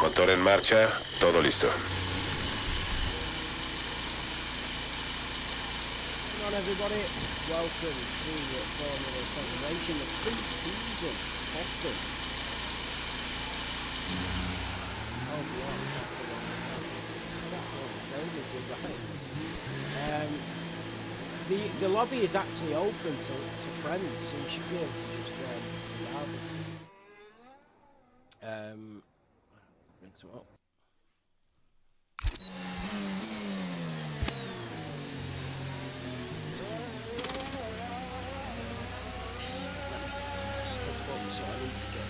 Motor en marcha, todo listo. Come on everybody, welcome to Formula 7 Racing, the pre-season testing. Oh yeah, that's what it told me to, right. The lobby is actually open to friends, so you should be able to just bring some up. So I need to get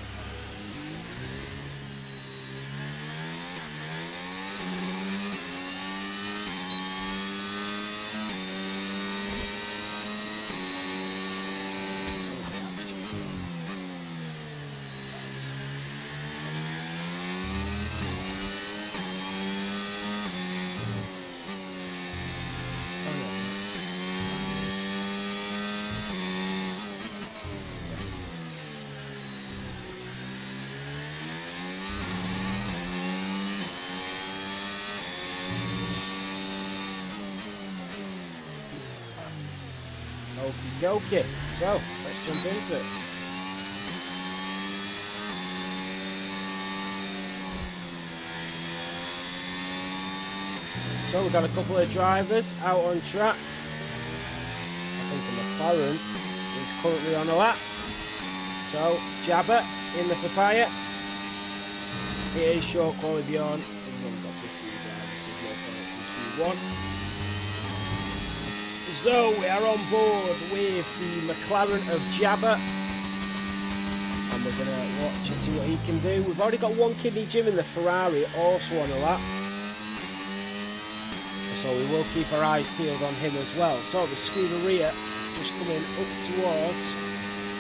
okie dokie. So let's jump into it. So we've got a couple of drivers out on track. I think the McLaren is currently on a lap. So Jabba in the papaya. It is short quality beyond. We've only got 15 drivers, so no point in Q1. So we are on board with the McLaren of Jabba, and we're going to watch and see what he can do. We've already got one kidney Jim in the Ferrari, also on a lap, so we will keep our eyes peeled on him as well. So the Scuderia just coming up towards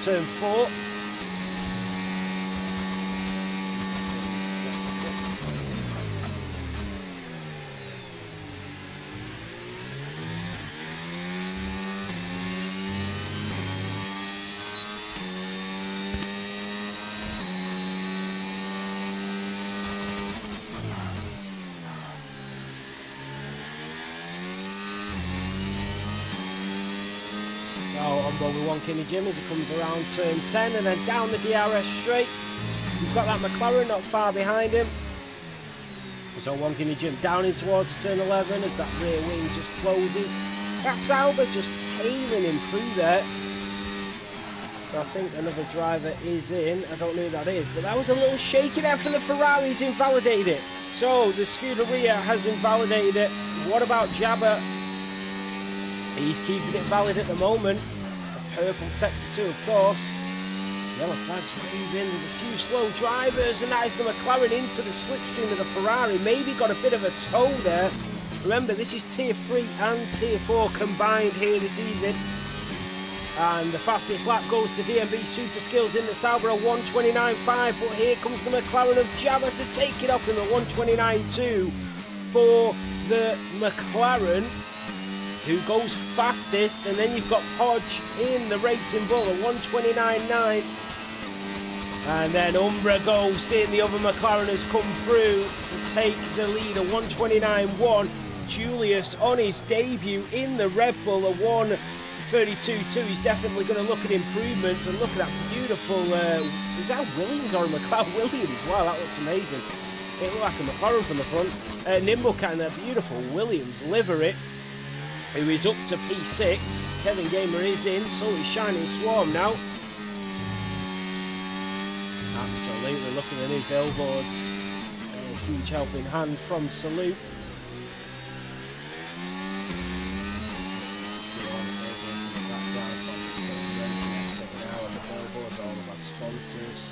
turn 4. With one Kinney Jim as he comes around turn 10 and then down the DRS straight. You've got that McLaren not far behind him. So one Kinney Jim down in towards turn 11 as that rear wing just closes. That Sauber just tailing him through there. So I think another driver is in. I don't know who that is, but that was a little shaky there from the Ferrari. He's invalidated it. So the Scuderia has invalidated it. What about Jabba? He's keeping it valid at the moment. Purple sector 2, of course. Yellow flags waving. There's a few slow drivers, and that is the McLaren into the slipstream of the Ferrari. Maybe got a bit of a tow there. Remember, this is Tier 3 and Tier 4 combined here this evening. And the fastest lap goes to DMB Super Skills in the Sauber 1:29.5. But here comes the McLaren of Jabba to take it off in the 1:29.2 for the McLaren, who goes fastest, and then you've got Podge in the Racing Bull at 1:29.9, and then Umbra Ghost in the other McLaren has come through to take the lead at 1:29.1. Julius on his debut in the Red Bull at 1:32.2. He's definitely going to look at improvements, and look at that beautiful, is that Williams or a McLaren? Williams, wow, that looks amazing. It looked like a McLaren from the front. Nimble Cat in a beautiful Williams livery, who is up to P6. Kevin Gamer is in, Salty Shining Swarm now. Absolutely, look at the new billboards. A huge helping hand from Salute. Sponsors.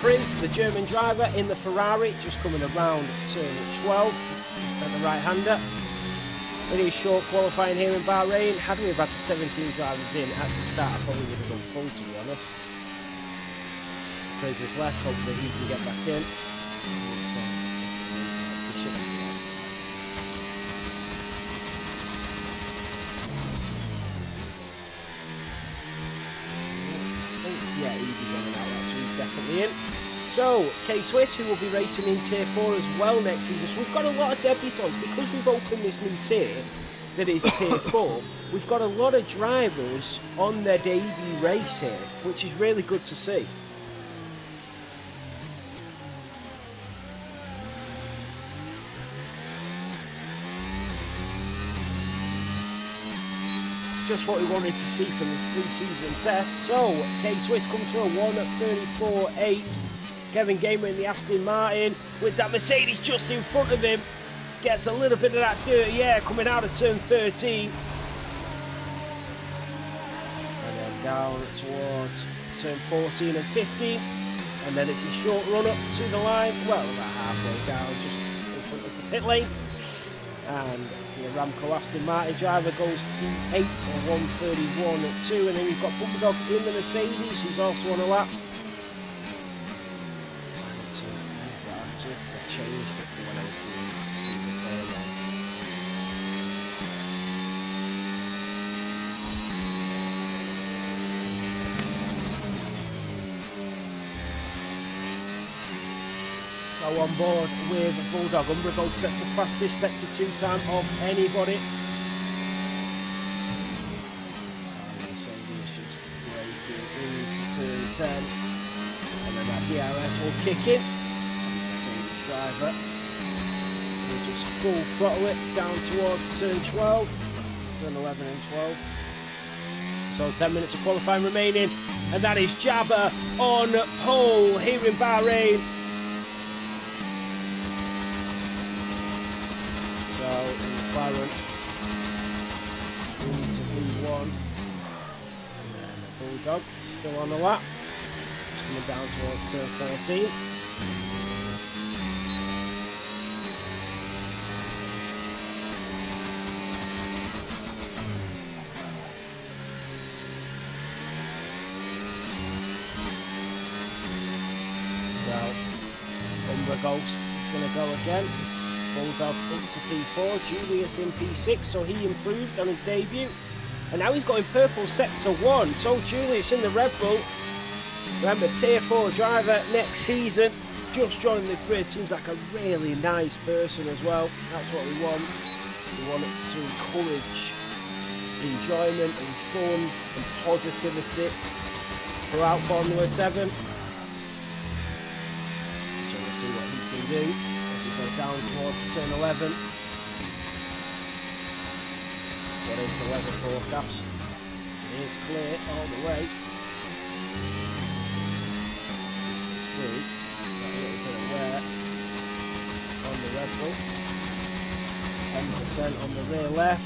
Prince, the German driver in the Ferrari, just coming around turn 12 at the right-hander. Very short qualifying here in Bahrain. Had we have had the 17 drivers in at the start, I probably would have gone full, to be honest. Prince is left, hopefully he can get back in. Yeah, he's on and out, actually, he's definitely in. So, K-Swiss, who will be racing in Tier 4 as well next season. So we've got a lot of debutants, because we've opened this new tier, that is Tier 4, we've got a lot of drivers on their debut race here, which is really good to see. Just what we wanted to see from the pre-season test. So, K-Swiss comes through a 1:34.8. Kevin Gamer in the Aston Martin with that Mercedes just in front of him. Gets a little bit of that dirty air coming out of turn 13. And then down towards turn 14 and 15. And then it's a short run up to the line. Well, about halfway down, just in front of the pit lane. And the Aramco Aston Martin driver goes P8 or 1:31.2, and then you've got Bumbledog in the Mercedes, who's also on a lap. I changed it for when I was doing the season earlier. So on board with Bulldog, Umbrago sets the fastest sector 2 time of anybody. Mercedes just braking into turn 10, and then that DRS will kick in. Mercedes driver will just full throttle it down towards turn 12, turn 11 and 12. So 10 minutes of qualifying remaining, and that is Jabba on pole here in Bahrain. So McLaren into V1, and then the Bulldog still on the lap, coming down towards turn 14. Ghost is going to go again. Bulldog up to P4, Julius in P6, so he improved on his debut. And now he's got in purple sector 1, so Julius in the Red Bull. Remember, Tier 4 driver next season, just joining the grid, seems like a really nice person as well. That's what we want. We want it to encourage enjoyment and fun and positivity throughout Formula 7. What he can do as we go down towards turn 11. What is the weather forecast? It is clear all the way. You can see got a little bit of wear on the Red Bull. 10% on the rear left.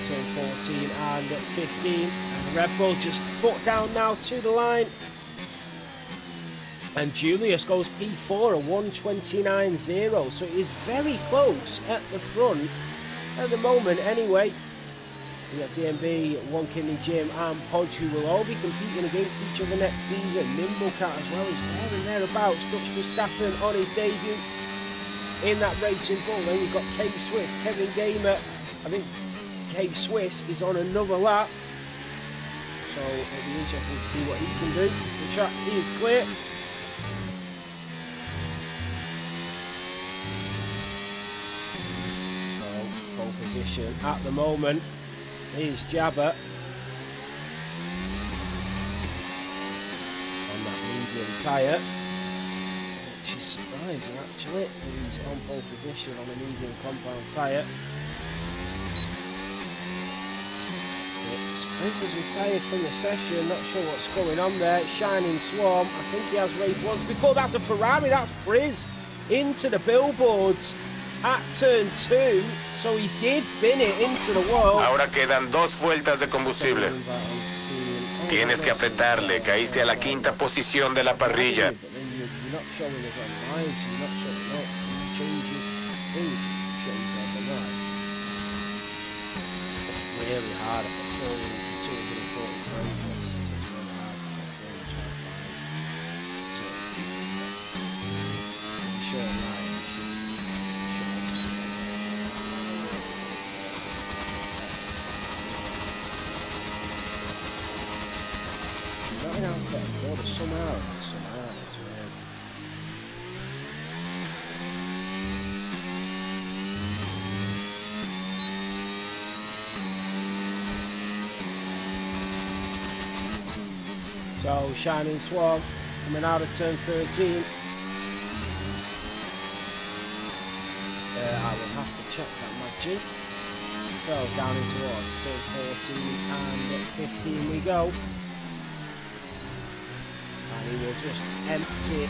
Turn 14 and 15, and the Red Bull just foot down now to the line, and Julius goes P4 at 1:29.0, so it is very close at the front at the moment anyway. We got DMB, One Kidney Jim and Podge, who will all be competing against each other next season. Nimble Cat as well, is there and thereabouts. Dutch Verstappen on his debut in that Racing Bull. Then you've got K-Swiss, Kevin Gamer. I think K-Swiss is on another lap, so it'll be interesting to see what he can do. The track is clear. position at the moment. Here's Jabba on that medium tyre, which is surprising actually. He's on pole position on a medium compound tyre. Spencer's retired from the session, not sure what's going on there. Shining Swarm, I think he has raced once before. That's a Ferrari, that's Briz into the billboards at turn 2, so he did bin it into the wall. Ahora quedan 2 vueltas de combustible. Tienes que apretarle, caíste a la quinta posición de la parrilla. Really hard at patrolling 240 frames. It's really hard at patrolling, trying to find. So, sure, not out there, but there's some out. So, Shining Swarm coming out of turn 13. I will have to check that magic. So, down in towards turn 14 and 15 we go. And he will just empty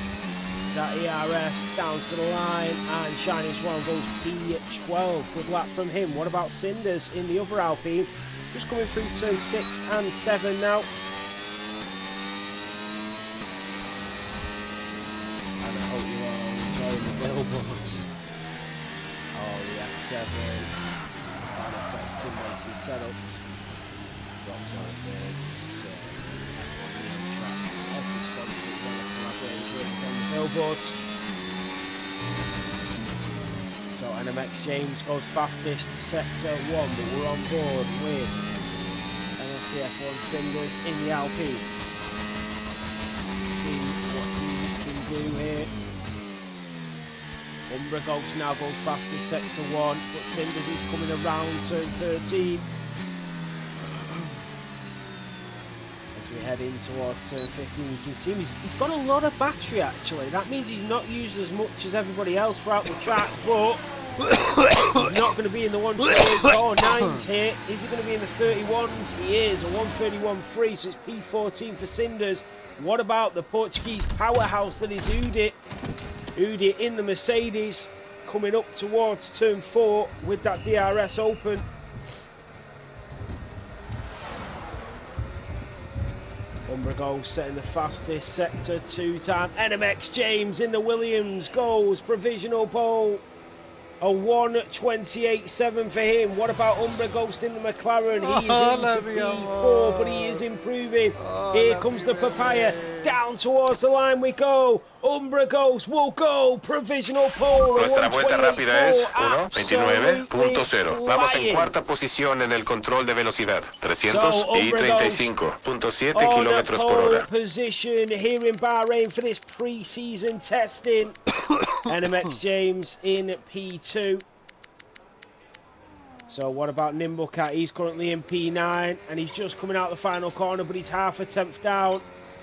that ERS down to the line, and Shining Swarm goes P12. Good luck from him. What about Cinders in the other Alpine? Just coming through turn 6 and 7 now. Billboards. Oh, the F7 Sim Racing setups. Rocks on Bigs, tracks, every sponsor that's done a collaboration with on the billboards. So NMX James goes fastest, sector 1, but we're on board with NLC F1 Cinders in the Alpine. Let's see what he can do here. Umbra Ghost now goes fastest, sector 1, but Cinders is coming around turn 13. As we head in towards turn 15, you can see him, he's got a lot of battery actually. That means he's not used as much as everybody else throughout the track, but he's not going to be in the 128.9s here. Is he going to be in the 31s? He is, a 131.3, so it's P14 for Cinders. What about the Portuguese powerhouse that is Udi? Udi in the Mercedes, coming up towards turn 4 with that DRS open. Umbrago setting the fastest, sector 2 time. NMX James in the Williams goes provisional pole. A 1:28.7 for him. What about Umbra Ghost in the McLaren? He is into P4, but he is improving. Here comes the Papaya. Down towards the line we go. Umbra Ghost will go. Provisional pole. Nuestra vuelta rápida es 1:29.0. Vamos en cuarta posición en el control de velocidad. 335.7 kilómetros por hora. Position here in Bahrain for this pre-season testing. NMX James in P2. So what about Nimblecat? He's currently in P9 and he's just coming out the final corner, but he's half a tenth down.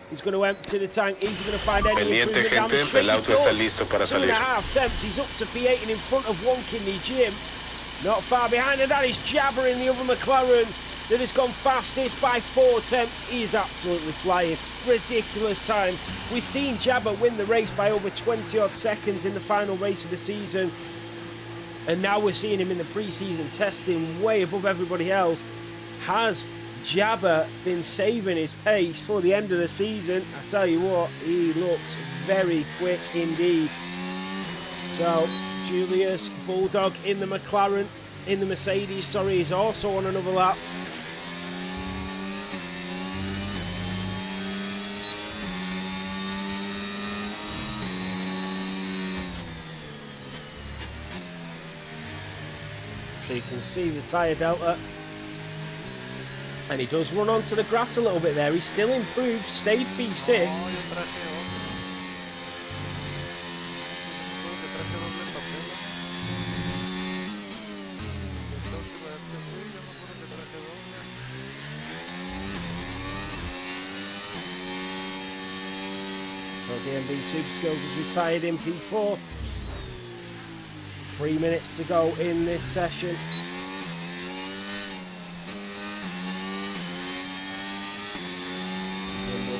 He's going to empty the tank. Is he going to find any improvement down the straight? El auto está listo para salir. 2.5 tenths. He's up to P8 and in front of One Kidney Jim. Not far behind, and that is Jabber in the other McLaren that has gone fastest by 4 tenths. He is absolutely flying. Ridiculous time. We've seen Jabber win the race by over 20 odd seconds in the final race of the season, and now we're seeing him in the pre-season testing way above everybody else. Has Jabber been saving his pace for the end of the season? I tell you what, he looks very quick indeed. So Julius Bulldog in the McLaren, in the Mercedes, sorry, is also on another lap. So you can see the tyre delta, and he does run onto the grass a little bit there. He's still improved, stayed P6. DMB Super Skills is retired in P4. 3 minutes to go in this session.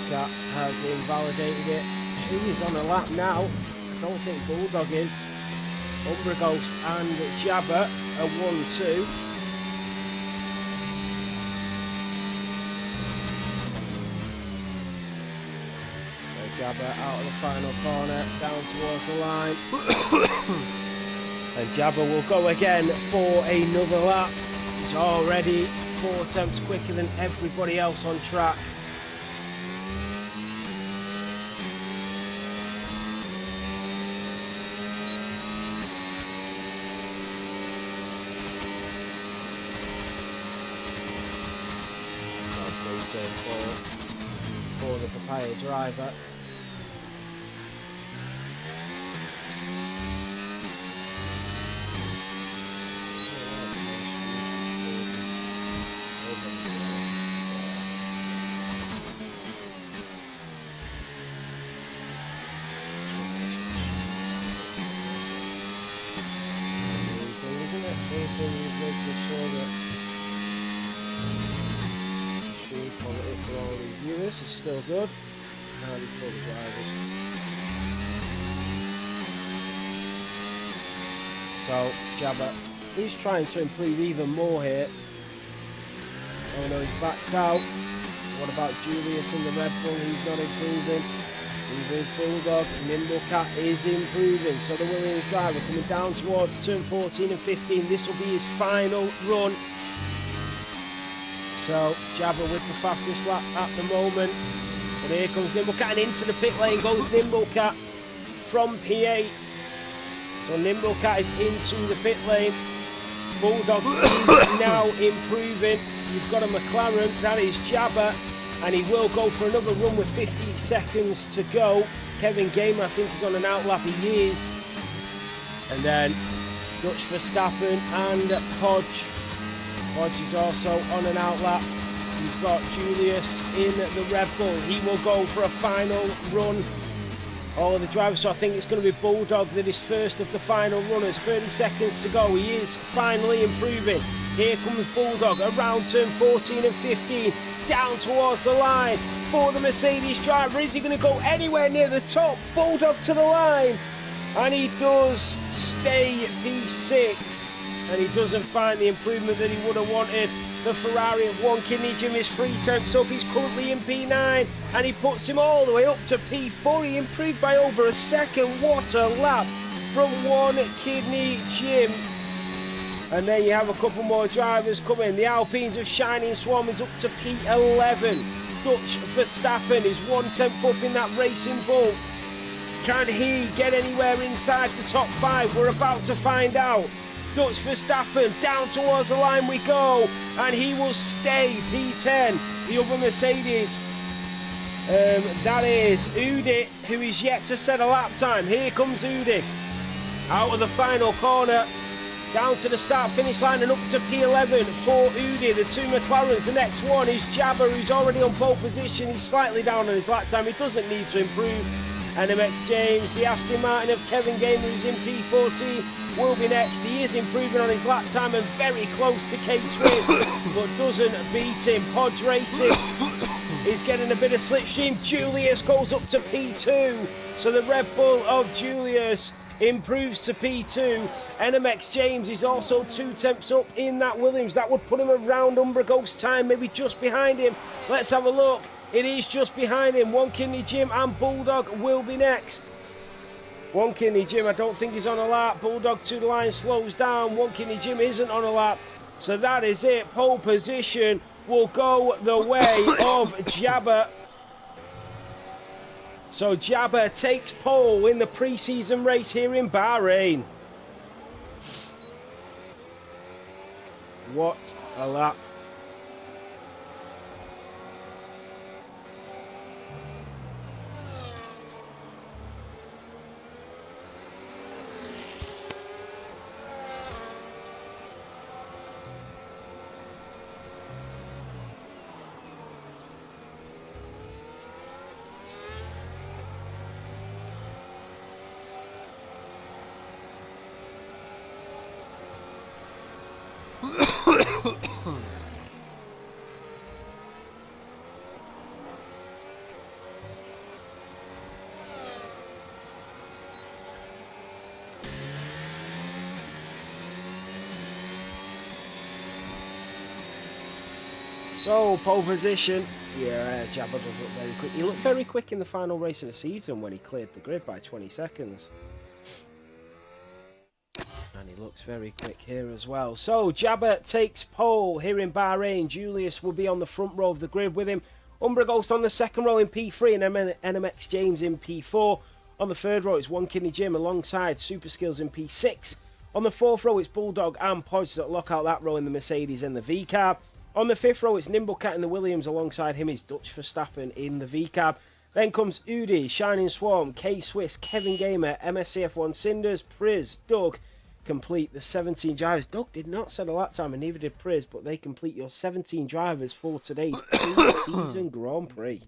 That has invalidated it. Who is on a lap now? I don't think Bulldog is. Umbra Ghost and Jabba are 1-2. Jabba out of the final corner, down towards the line. And Jabba will go again for another lap. He's already 4 attempts quicker than everybody else on track. For the Papaya driver. This is still good. And for the drivers. So Jabba is trying to improve even more here. Oh no, he's backed out. What about Julius in the Red Bull? He's not improving. Neither is Bulldog. Nimble Cat is improving. So the Williams driver coming down towards turn 14 and 15. This will be his final run. So Jabba with the fastest lap at the moment. And here comes Nimble Cat, and into the pit lane goes Nimble Cat from P8. So Nimble Cat is into the pit lane. Bulldog is now improving. You've got a McLaren, that is Jabba, and he will go for another run with 50 seconds to go. Kevin Gamer, I think, is on an outlap. He is. And then Dutch Verstappen and Podge. Podge is also on an outlap. You've got Julius in the Red Bull. He will go for a final run. All of the drivers, so I think it's going to be Bulldog that is first of the final runners. 30 seconds to go. He is finally improving. Here comes Bulldog around turn 14 and 15. Down towards the line for the Mercedes driver. Is he going to go anywhere near the top? Bulldog to the line. And he does stay P6. And he doesn't find the improvement that he would have wanted. The Ferrari at One Kidney Jim is 3 temps up. He's currently in P9, and he puts him all the way up to P4. He improved by over a second. What a lap from One Kidney Jim. And then you have a couple more drivers coming. The Alpines of Shining Swan is up to P11. Dutch Verstappen is 1 tenth up in that Racing Bull. Can he get anywhere inside the top 5? We're about to find out. Dutch Verstappen, down towards the line we go, and he will stay P10. The other Mercedes, that is Udi, who is yet to set a lap time. Here comes Udi, out of the final corner, down to the start-finish line and up to P11 for Udi. The 2 McLarens. The next one is Jabba, who's already on pole position. He's slightly down on his lap time. He doesn't need to improve. NMX James, the Aston Martin of Kevin Gamer, who's in P14, will be next. He is improving on his lap time and very close to K-Swiss, but doesn't beat him. Podge Racing is getting a bit of slipstream. Julius goes up to P2, so the Red Bull of Julius improves to P2. NMX James is also 2 temps up in that Williams. That would put him around Umbra Ghost time, maybe just behind him. Let's have a look. It is just behind him. One Kidney Jim and Bulldog will be next. One Kidney Jim, I don't think he's on a lap. Bulldog to the line, slows down. One Kidney Jim isn't on a lap. So that is it. Pole position will go the way of Jabba. So Jabba takes pole in the pre-season race here in Bahrain. What a lap. So, pole position. Yeah, Jabba does look very quick. He looked very quick in the final race of the season when he cleared the grid by 20 seconds. And he looks very quick here as well. So, Jabba takes pole here in Bahrain. Julius will be on the front row of the grid with him. Umbra Ghost on the second row in P3 and NMX James in P4. On the third row, it's One Kidney Jim alongside Super Skills in P6. On the fourth row, it's Bulldog and Podge that lock out that row in the Mercedes and the V-Cab. On the fifth row, it's Nimblecat in the Williams. Alongside him is Dutch Verstappen in the V-Cab. Then comes Udi, Shining Swarm, K-Swiss, Kevin Gamer, MSCF1 Cinders, Priz, Doug. Complete the 17 drivers. Doug did not set a lap time and neither did Priz, but they complete your 17 drivers for today's pre-season Grand Prix.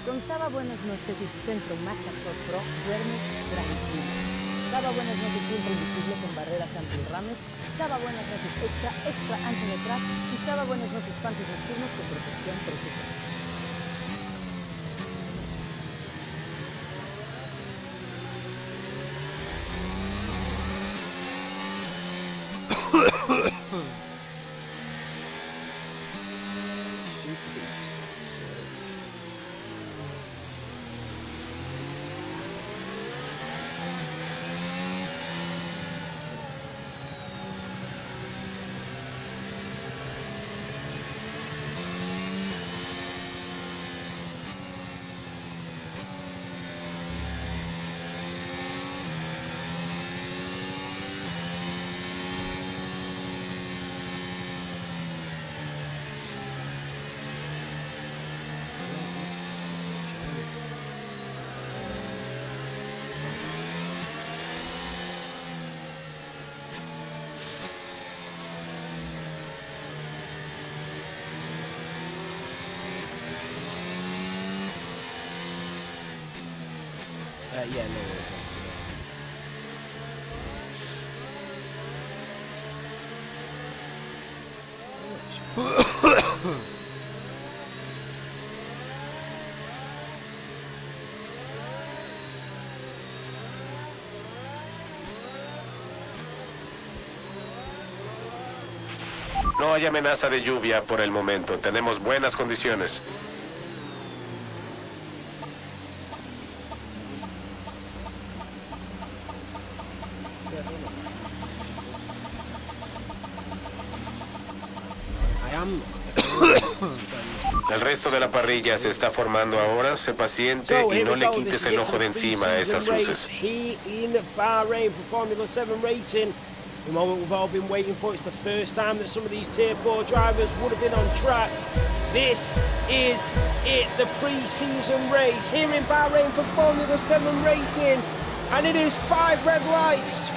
Con Saba Buenas Noches y su centro Max Actor Pro, duermes tranquilo. Saba Buenas Noches siempre invisible con barreras anti-rames, Saba Buenas Noches extra ancha detrás y Saba Buenas Noches panties nocturnos con protección precisa. Yeah, no worries. No hay amenaza de lluvia por el momento. Tenemos buenas condiciones. El resto de la parrilla se está formando ahora. Sé paciente y no le quites el ojo de encima a esas luces. Here in Bahrain for Formula 7 Racing. The moment we've all been waiting for. It's the first time that some of these Tier 4 drivers would have been on track. This is it, the pre-season race here in Bahrain for Formula 7 Racing. And it is 5 red lights.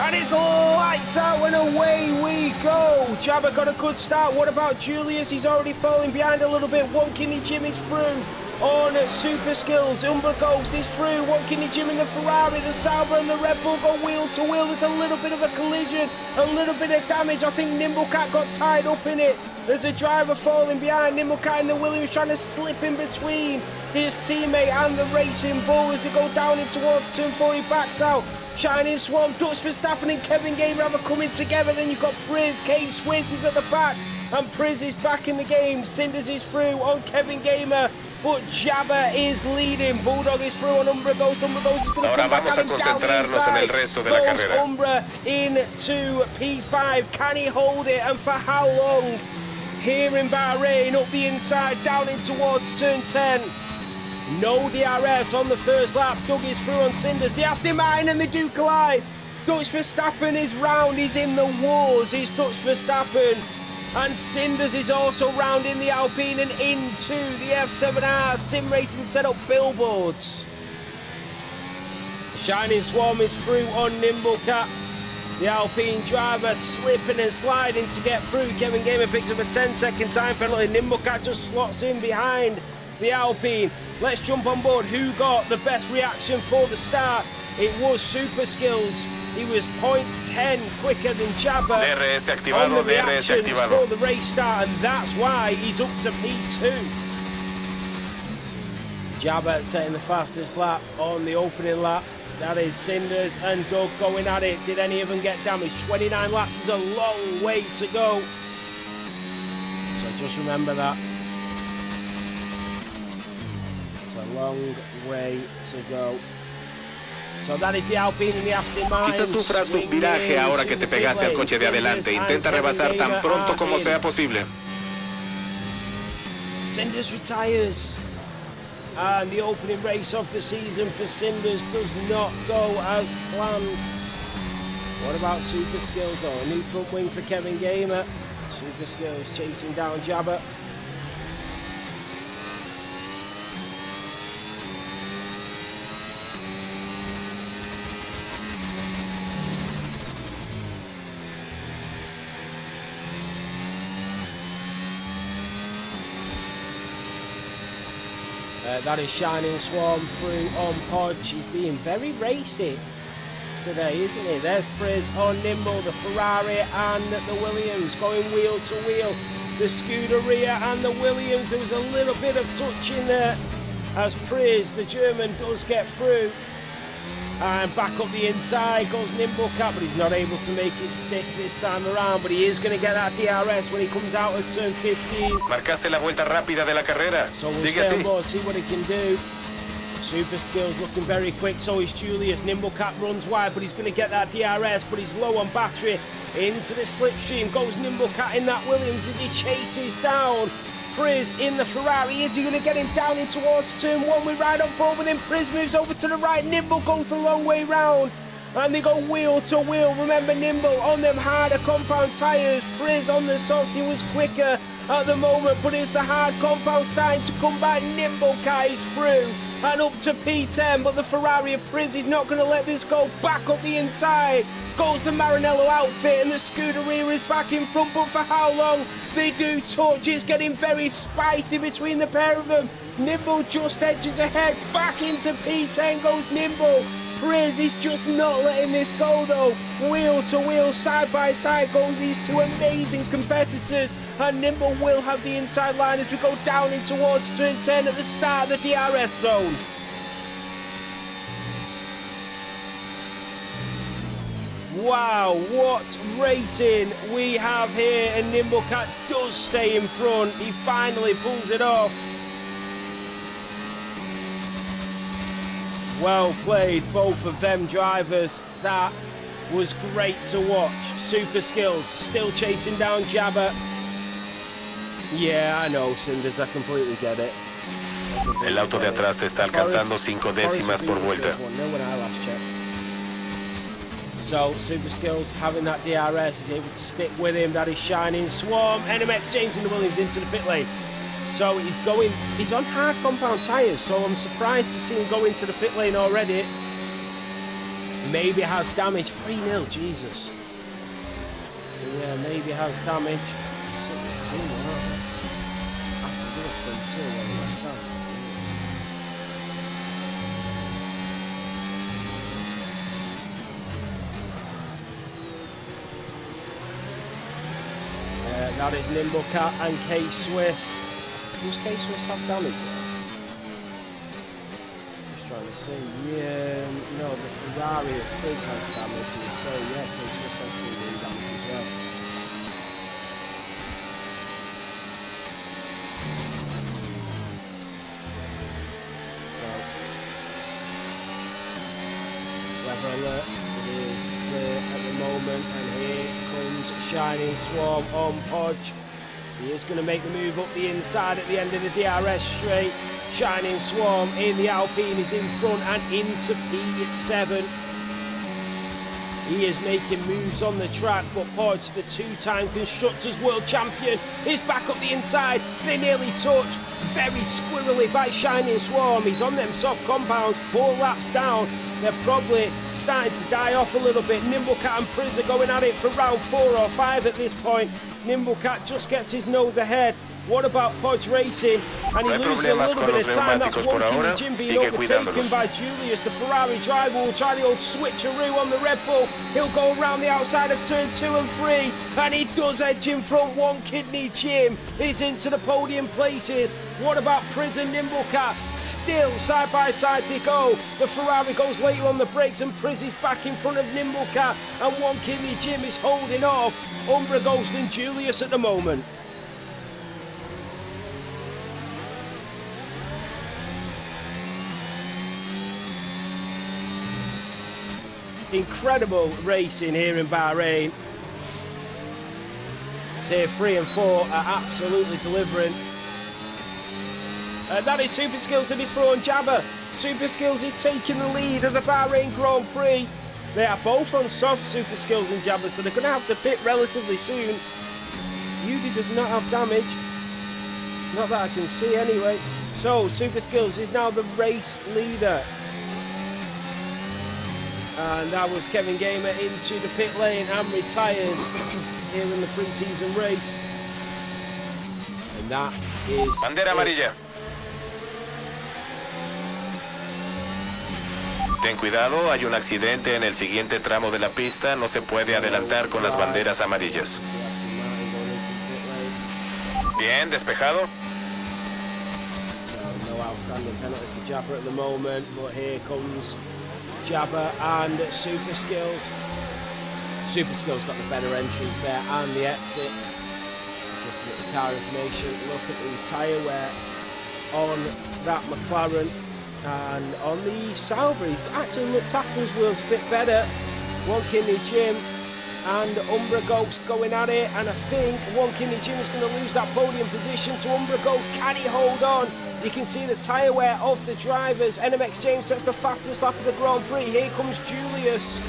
And it's lights out and away we go. Jabba got a good start. What about Julius? He's already falling behind a little bit. One Kinney Jim is through on Super Skills. Umbra Ghost is through. One Kinney Jim in the Ferrari. The Sauber and the Red Bull go wheel to wheel. There's a little bit of a collision, a little bit of damage. I think Nimble Cat got tied up in it. There's a driver falling behind. Nimble Cat in the Williams trying to slip in between his teammate and the Racing Bull as they go down in towards turn 4. He backs out. Shining Swan, Dutch Verstappen and Kevin Gamer are coming together. Then you've got Priz, Kate Swiss is at the back, and Priz is back in the game. Cinders is through on Kevin Gamer, but Jabba is leading. Bulldog is through on Umbra Ghost. Umbra Ghost is going to come back at him down the inside. Goes Umbra into P5. Can he hold it, and for how long? Here in Bahrain, up the inside, down in towards turn 10. No DRS on the first lap. Doug is through on Cinders. The Aston Martin and they do collide. Dutch Verstappen is round. He's in the wars. He's Dutch Verstappen. And Cinders is also round in the Alpine and into the F7R Sim Racing setup billboards. Shining Swarm is through on Nimble Cat. The Alpine driver slipping and sliding to get through. Kevin Gamer picks up a 10-second time penalty. Nimble Cat just slots in behind the Alpine. Let's jump on board. Who got the best reaction for the start? It was Super Skills. He was 0.10 quicker than Jabba DRS activado, on the DRS reactions activado. for the race start, and that's why he's up to P2. Jabba setting the fastest lap on the opening lap. That is Cinders and Doug going at it. Did any of them get damaged? 29 laps is a long way to go. So just remember that. Long way to go. So that is the Alpine and the Aston Martin. Quizás sufras un viraje ahora que te pegaste al coche de adelante. Intenta rebasar tan pronto como sea posible. Cinders retires. And the opening race of the season for Cinders does not go as planned. What about Super Skills though? A new front wing for Kevin Gamer. Super Skills chasing down Jabba. That is Shining Swarm through on Podge. He's being very racy today, isn't he? There's Priz on Nimble, the Ferrari and the Williams going wheel to wheel. The Scuderia and the Williams. There was a little bit of touch in there as Priz, the German, does get through. And back up the inside goes Nimble Cat, but he's not able to make it stick this time around. But he is going to get that DRS when he comes out of turn 15. Marcaste la vuelta rápida de la carrera. So we'll Sigue stay on así. board, see what he can do. Super Skills looking very quick, so is Julius. Nimble Cat runs wide, but he's going to get that DRS, but he's low on battery. Into the slipstream goes Nimble Cat in that Williams as he chases down Priz in the Ferrari. Is he going to get him down in towards turn 1? We ride on forward with him. Priz moves over to the right. Nimble goes the long way round. And they go wheel to wheel. Remember, Nimble on them harder compound tyres. Priz on the softs. He was quicker at the moment, but it's the hard compound starting to come back. Nimble Cat is through and up to P10, but the Ferrari of Priz is not going to let this go. Back up the inside goes the Maranello outfit, and the Scuderia is back in front, but for how long? They do touch. It's getting very spicy between the pair of them. Nimble just edges ahead. Back into P10 goes Nimble. Priz is just not letting this go though. Wheel to wheel, side by side goes these two amazing competitors, and Nimble will have the inside line as we go down in towards turn 10 at the start of the DRS zone. Wow, what racing we have here, and Nimble Cat does stay in front. He finally pulls it off. Well played, both of them drivers. That was great to watch. Super Skills still chasing down Jabba. Yeah, I know, Cinders, I completely get it. El auto de atrás te está alcanzando 5 décimas por vuelta. So Super Skills having that DRS is able to stick with him. That is Shining Swarm. NMX James and the Williams into the pit lane. So he's on hard compound tyres, so I'm surprised to see him go into the pit lane already. Maybe has damage. 3-0, Jesus. Yeah, maybe has damage. That's the good front two on the West Ham. That is Nimblecat and K-Swiss. Does K-Swiss have damage there? Just trying to see. Yeah, no, the Ferrari at Chris has damage, and so yeah, K-Swiss has 3 damage as well. Weather alert. It is clear at the moment, and here comes Shining Swarm on Podge. He is going to make the move up the inside at the end of the DRS straight. Shining Swarm in the Alpine is in front and into P7. He is making moves on the track, but Podge, the two-time Constructors World Champion, is back up the inside. They nearly touch. Very squirrely by Shining Swarm. He's on them soft compounds, 4 laps down. They're probably starting to die off a little bit. Nimblecat and Priz are going at it for round 4 or 5 at this point. Nimblecat just gets his nose ahead. What about Podge Racing? And he loses a little bit of time. That's Wonky Jim being overtaken by Julius. The Ferrari driver will try the old switcheroo on the Red Bull. He'll go around the outside of turn 2 and 3. And he does edge in front. One Kidney Jim is into the podium places. What about Priz and Nimblecat? Still side by side they go. The Ferrari goes later on the brakes and Priz is back in front of Nimblecat. And One Kidney Jim is holding off Umbra Ghost and Julius at the moment. Incredible racing here in Bahrain. Tier 3 and 4 are absolutely delivering. That is Super Skills and his pro and Jabba. Super Skills is taking the lead of the Bahrain Grand Prix. They are both on soft, Super Skills and Jabba, so they're going to have to pit relatively soon. Yudi does not have damage. Not that I can see anyway. So Super Skills is now the race leader. And that was Kevin Gamer into the pit lane and retires here in the pre-season race. And that is... Bandera amarilla. Ten cuidado, hay un accidente en el siguiente tramo de la pista. No se puede adelantar con las banderas amarillas. Bien, despejado. No outstanding penalty for Jabba at the moment, but here comes Jabba and Super Skills. Super Skills got the better entrance there and the exit. Just looking at the car information, look at the tyre wear on that McLaren and on the Sauber. He's actually looked after his wheels a bit better. One Kidney Jim and Umbra Ghost going at it, and I think One Kidney Jim is going to lose that podium position to Umbra Ghost. Can he hold on? You can see the tyre wear of the drivers. NMX James sets the fastest lap of the Grand Prix. Here comes Julius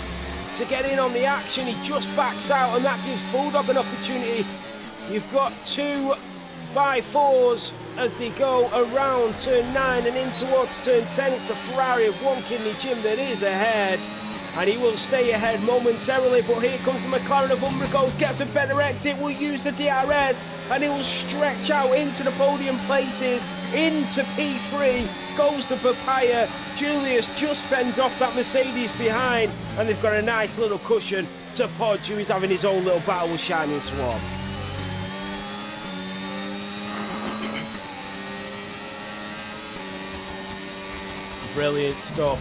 to get in on the action. He just backs out, and that gives Bulldog an opportunity. You've got 2x4s as they go around turn 9 and in towards turn 10. It's the Ferrari of One Kidney Jim that is ahead, and he will stay ahead momentarily. But here comes the McLaren of Umbra Ghost, gets a better exit, will use the DRS, and he will stretch out into the podium places. Into P3 goes the Papaya. Julius just fends off that Mercedes behind, and they've got a nice little cushion to Podge, who is having his own little battle with Shining Swarm. Brilliant stuff.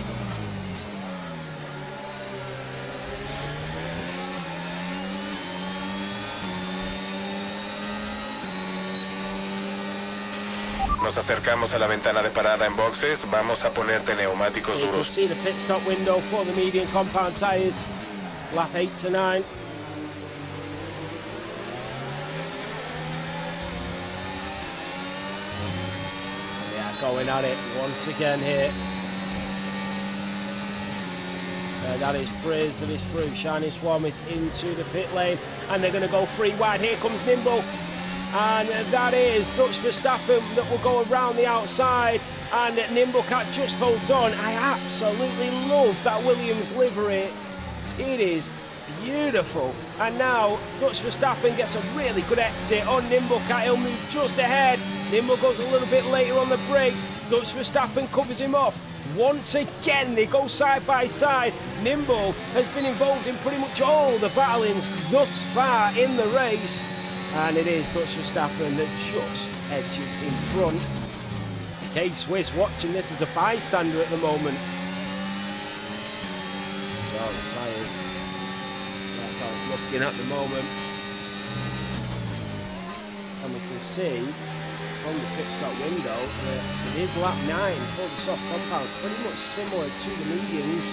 Nos acercamos a la ventana de parada en boxes. Vamos a ponerte neumáticos You can duros. see the pit stop window for the medium compound tyres. Lap 8 to 9. Yeah, going at it once again here. That is Priz, that is through. Shining Swarm is into the pit lane, and they're going to go 3 wide. Here comes Nimble. and that is Dutch Verstappen that will go around the outside, and Nimble Cat just holds on. I absolutely love that Williams livery. It is beautiful. And now Dutch Verstappen gets a really good exit on Nimble Cat. He'll move just ahead. Nimble goes a little bit later on the brakes. Dutch Verstappen covers him off. Once again, they go side by side. Nimble has been involved in pretty much all the battlings thus far in the race. And it is Dutch Verstappen that just edges in front. K-Swiss watching this as a bystander at the moment. So the tyres, that's how it's looking at the moment. And we can see from the pit stop window that it is lap 9 for the soft compound, pretty much similar to the mediums.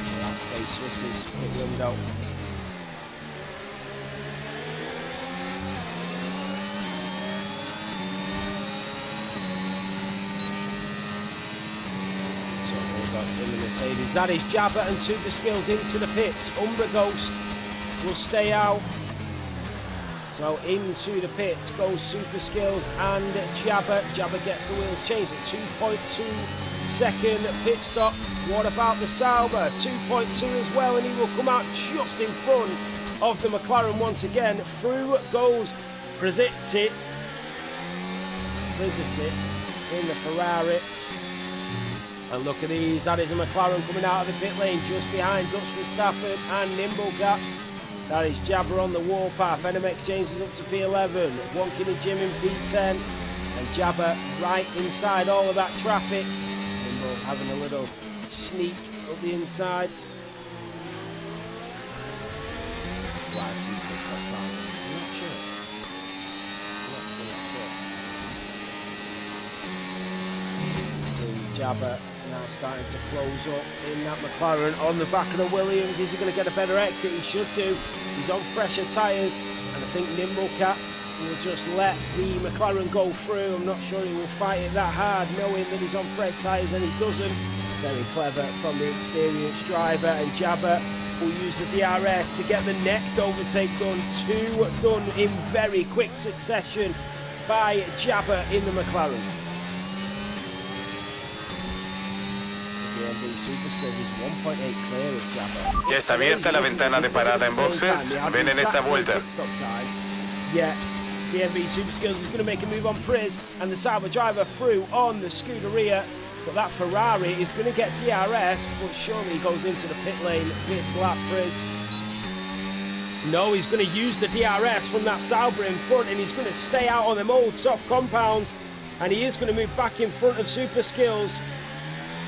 So that's K-Swiss's pit window. In the Mercedes, that is Jabba and Super Skills into the pits. Umbra Ghost will stay out. So into the pits goes Super Skills and Jabba. Jabba gets the wheels changed at 2.2 second pit stop. What about the Sauber? 2.2 as well, and he will come out just in front of the McLaren once again. Through goes Prizitti in the Ferrari. And look at these, that is a McLaren coming out of the pit lane just behind Dutch Verstappen and Nimble Cat. That is Jabba on the warpath. NMX James is up to P11. Wonky Jim in P10. And Jabba right inside all of that traffic. Nimble having a little sneak up the inside. Right, who's pit stop time? I'm not sure. See Jabba now starting to close up in that McLaren on the back of the Williams. Is he going to get a better exit? He should do. He's on fresher tyres, and I think Nimble Cat will just let the McLaren go through. I'm not sure he will fight it that hard, knowing that he's on fresh tyres, and he doesn't. Very clever from the experienced driver, and Jabba will use the DRS to get the next overtake done. 2 done in very quick succession by Jabba in the McLaren. Ya está abierta la ventana de parada en boxes. Ven en esta vuelta. Yeah, BMB Super Skills is going to make a move on Priz, and the Sauber driver through on the Scuderia. But that Ferrari is going to get DRS, but surely he goes into the pit lane this lap, Priz. No, he's going to use the DRS from that Sauber in front, and he's going to stay out on them old soft compounds, and he is going to move back in front of Super Skills.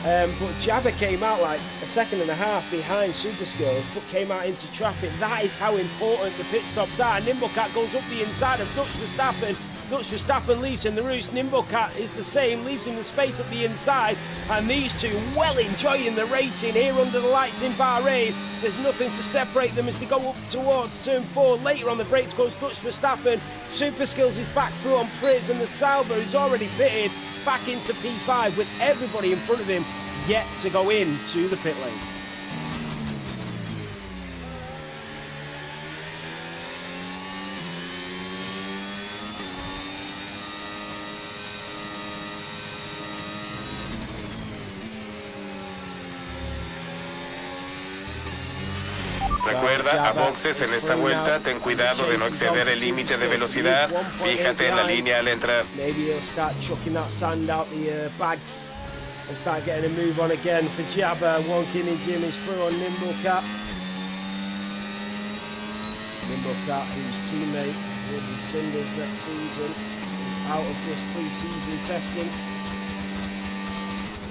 But Jabba came out like a second and a half behind Super Skills, but came out into traffic. That is how important the pit stops are. Nimble Cat goes up the inside of Dutch Verstappen. Dutch Verstappen leaves in the roost. Nimble Cat is the same, leaves him the space up the inside. And these two well enjoying the racing here under the lights in Bahrain. There's nothing to separate them as they go up towards turn 4. Later on the brakes goes Dutch Verstappen. Super Skills is back through on Priz, and the Sauber, who's already pitted, back into P5 with everybody in front of him yet to go into the pit lane. Recuerda, a boxes en esta vuelta, ten cuidado de no exceder el límite de velocidad. Fíjate en la línea al entrar. Maybe he'll start chucking that sand out the bags and start getting a move on again for Jabba. Wonky and Jim is through on Nimble Cat. Nimble Cat, whose teammate will be Cinders next season, is out of this pre-season testing.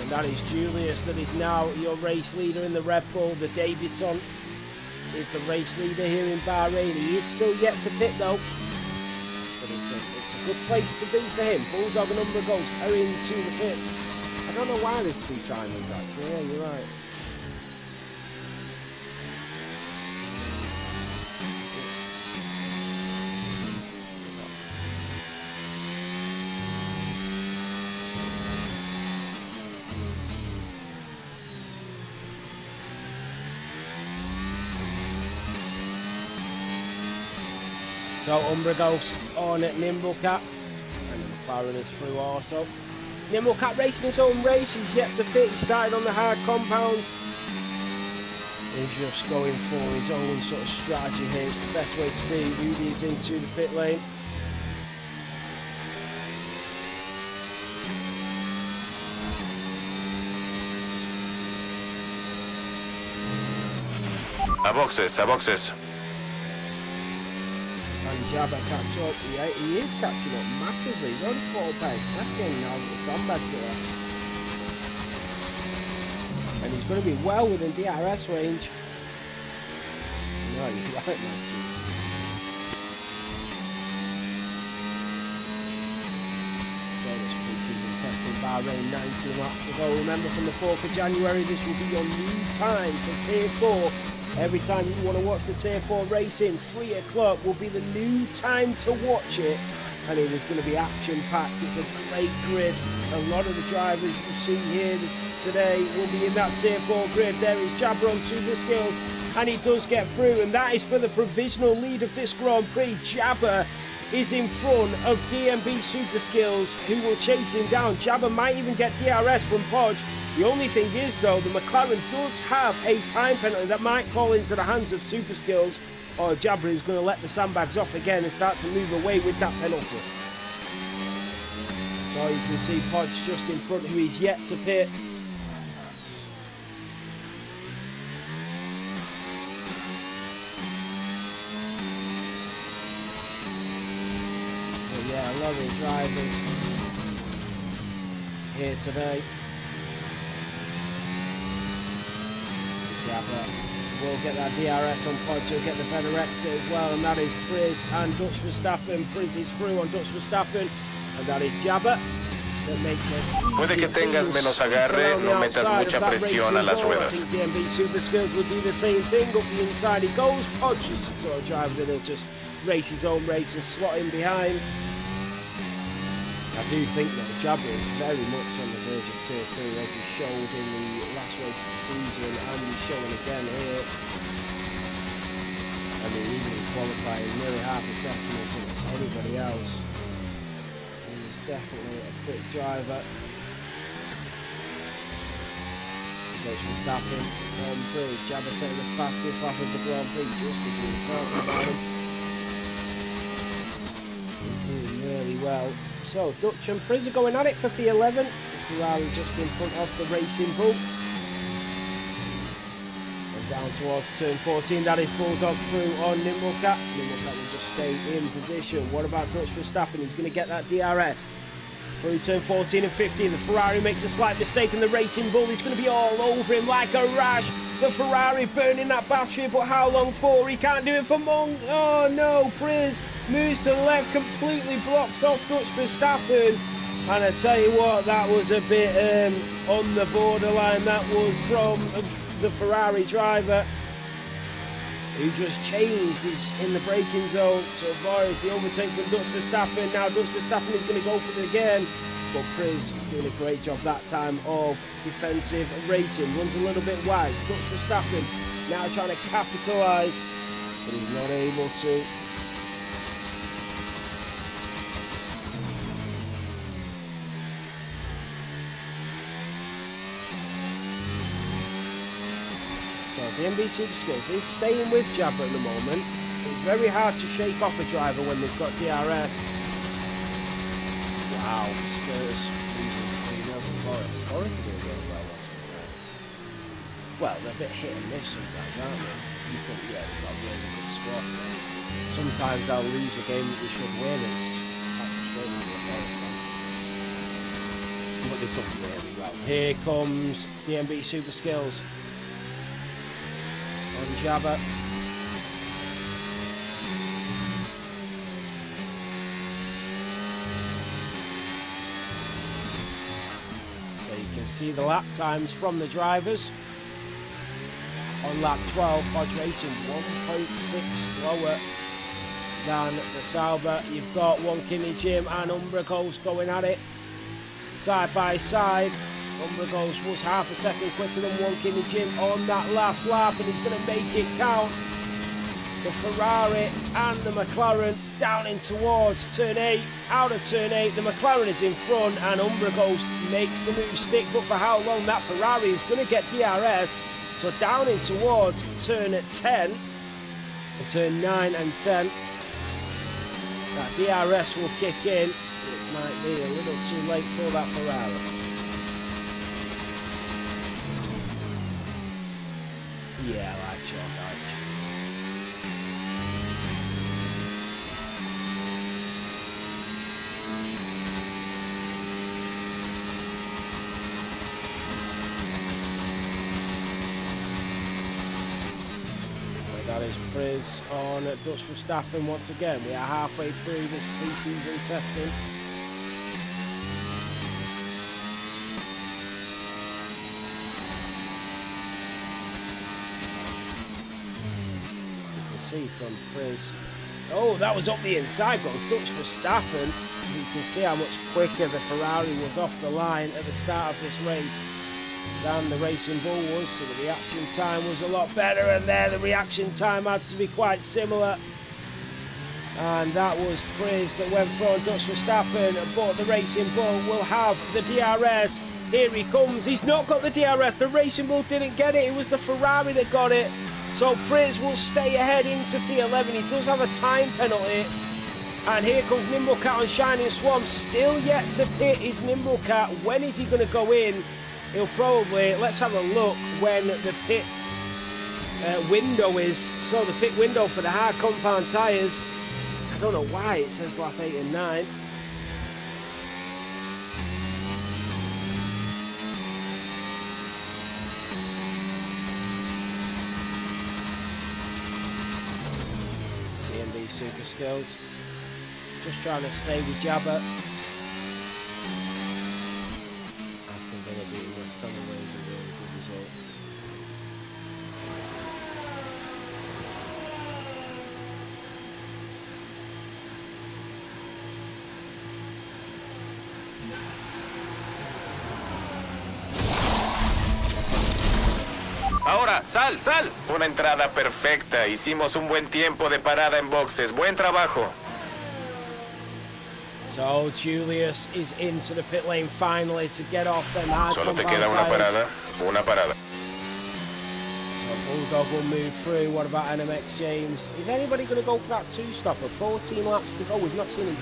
And that is Julius, that is now your race leader in the Red Bull, the debutant. Is the race leader here in Bahrain. He is still yet to pit though, but it's a good place to be for him. Bulldog and Umbra Ghost are into the pits. I don't know why there's 2 timings actually. Yeah, you're right. So Umbraghost on at Nimblecat, and the McLaren is through also. Nimblecat racing his own race, he's yet to fit, he started on the hard compounds. He's just going for his own sort of strategy here, it's the best way to be. Rudy's into the pit lane. A boxes, a boxes. And Jabba catch up, he is catching up massively, he's only 4 by second now that the sandbags are there. And he's going to be well within DRS range. No, you're right, Matthew. So this pre-season testing, Bahrain, 19 laps to go. Remember, from the 4th of January, this will be your new time for Tier 4. Every time you want to watch the Tier 4 racing, 3 o'clock will be the new time to watch it. And it is going to be action-packed. It's a great grid. A lot of the drivers you see here today will be in that Tier 4 grid. There is Jabba on Super Skills, and he does get through. And that is for the provisional lead of this Grand Prix. Jabba is in front of DMB Super Skills, who will chase him down. Jabba might even get DRS from Podge. The only thing is, though, the McLaren does have a time penalty that might fall into the hands of Super Skills, or Jabba is going to let the sandbags off again and start to move away with that penalty. So you can see Podge just in front, who is yet to pit. But yeah, a lot of the drivers here today. Jabba will get that DRS on Podge, he'll get the FedEx exit as well, and that is Priz and Dutch Verstappen. Priz is through on Dutch Verstappen, and that is Jabba. That makes it. Puede que tengas menos agarre, no metas mucha presión a las ruedas. I think DMB Super Skills will do the same thing. Up the inside he goes. Podge is the sort of driver that'll just race his own race and slot in behind. I do think that Jabba is very much on the verge of Tier 2, as he showed in the last race of the season, and he's showing again here. I mean, even in qualifying, nearly half a second in front of anybody else. He's definitely a quick driver. Goes from Verstappen on through. Jabba setting the fastest lap of the Grand Prix, just as we were talking about him. He's doing really well. So, Dutch and Priz are going at it for P11. Ferrari just in front of the Racing Bull. And down towards turn 14, that is Bulldog through on Nimblecat. Nimblecat will just stay in position. What about Dutch Verstappen? He's going to get that DRS. Through turn 14 and 15, the Ferrari makes a slight mistake, and the Racing Bull is going to be all over him like a rash. The Ferrari burning that battery, but how long for? He can't do it for long. Oh no, Priz moves to the left, completely blocks off Dutch Verstappen. And I tell you what, that was a bit on the borderline. That was from the Ferrari driver, who just changed. He's in the braking zone. So far as the overtake from Dutch Verstappen. Now Dutch Verstappen is going to go for it again. But Priz doing a great job that time of defensive racing. Runs a little bit wide. Dutch Verstappen now trying to capitalise, but he's not able to. So the MB Super Skills is staying with Jabba at the moment. It's very hard to shake off a driver when they've got DRS. Wow, Spurs. Forest are doing really well. Well, they're a bit hit and miss sometimes, aren't they? You think, yeah, they've got a really good squad. Sometimes they'll lose a game that they should win. It's quite frustrating for the Forest one. But they've done really well. Here comes the MB Super Skills on Jabba. See the lap times from the drivers. On lap 12, Podge Racing 1.6 slower than the Sauber. You've got Wonkini Jim and Umbraghost going at it side by side. Umbraghost was half a second quicker than Wonkini Jim on that last lap, and he's going to make it count. The Ferrari and the McLaren down in towards turn 8. Out of turn 8, the McLaren is in front and Umbraghost makes the move stick. But for how long that Ferrari is going to get DRS. So down in towards turn 10. And turn 9 and 10. That DRS will kick in. It might be a little too late for that Ferrari. Yeah, I like short guys. That is Priz on Dutch Verstappen once again. We are halfway through this pre-season testing. You can see from Priz. Oh, that was up the inside, but Dutch Verstappen. You can see how much quicker the Ferrari was off the line at the start of this race than the Racing Bull was, so the reaction time was a lot better, and there the reaction time had to be quite similar, and that was Priz that went for Dutch Verstappen, but the Racing Bull will have the DRS. Here he comes. He's not got the DRS. The Racing Bull didn't get it. It was the Ferrari that got it, so Priz will stay ahead into P11. He does have a time penalty, and here comes Nimblecat on Shining Swan, still yet to pit his Nimblecat. When is he going to go in? He'll probably, let's have a look when the pit window is. So the pit window for the hard compound tyres, I don't know why it says lap 8 and 9. D&D Super Skills, just trying to stay with Jabba. Done a really good result. Ahora, sal, sal. Una entrada perfecta. Hicimos un buen tiempo de parada en boxes. Buen trabajo. So Julius is into the pit lane finally to get off them hard Solo te compound queda una tyres. parada. Una parada. So Bulldog will move through. What about NMX James? Is anybody going to go for that two-stopper? 14 laps to go. We've not seen a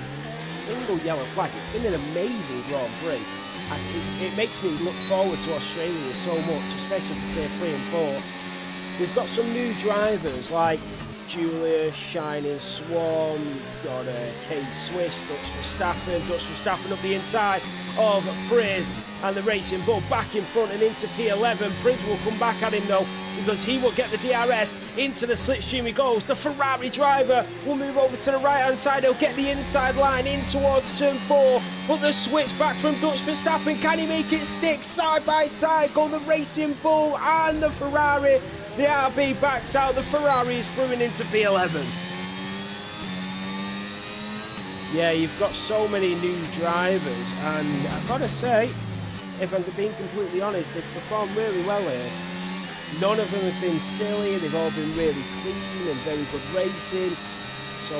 single yellow flag. It's been an amazing Grand Prix. And it makes me look forward to Australia so much, especially for Tier 3 and 4. We've got some new drivers like Julius, Shining Swan, got K-Swiss, Dutch Verstappen up the inside of Priz, and the Racing Bull back in front and into P11. Priz will come back at him though, because he will get the DRS. Into the slipstream he goes. The Ferrari driver will move over to the right hand side. He'll get the inside line in towards turn 4, but the switch back from Dutch Verstappen, can he make it stick? Side by side go the Racing Bull and the Ferrari. The RB backs out, the Ferrari is through and into P11. Yeah, you've got so many new drivers, and I've got to say, if I'm being completely honest, they've performed really well here. None of them have been silly, they've all been really clean and very good racing. So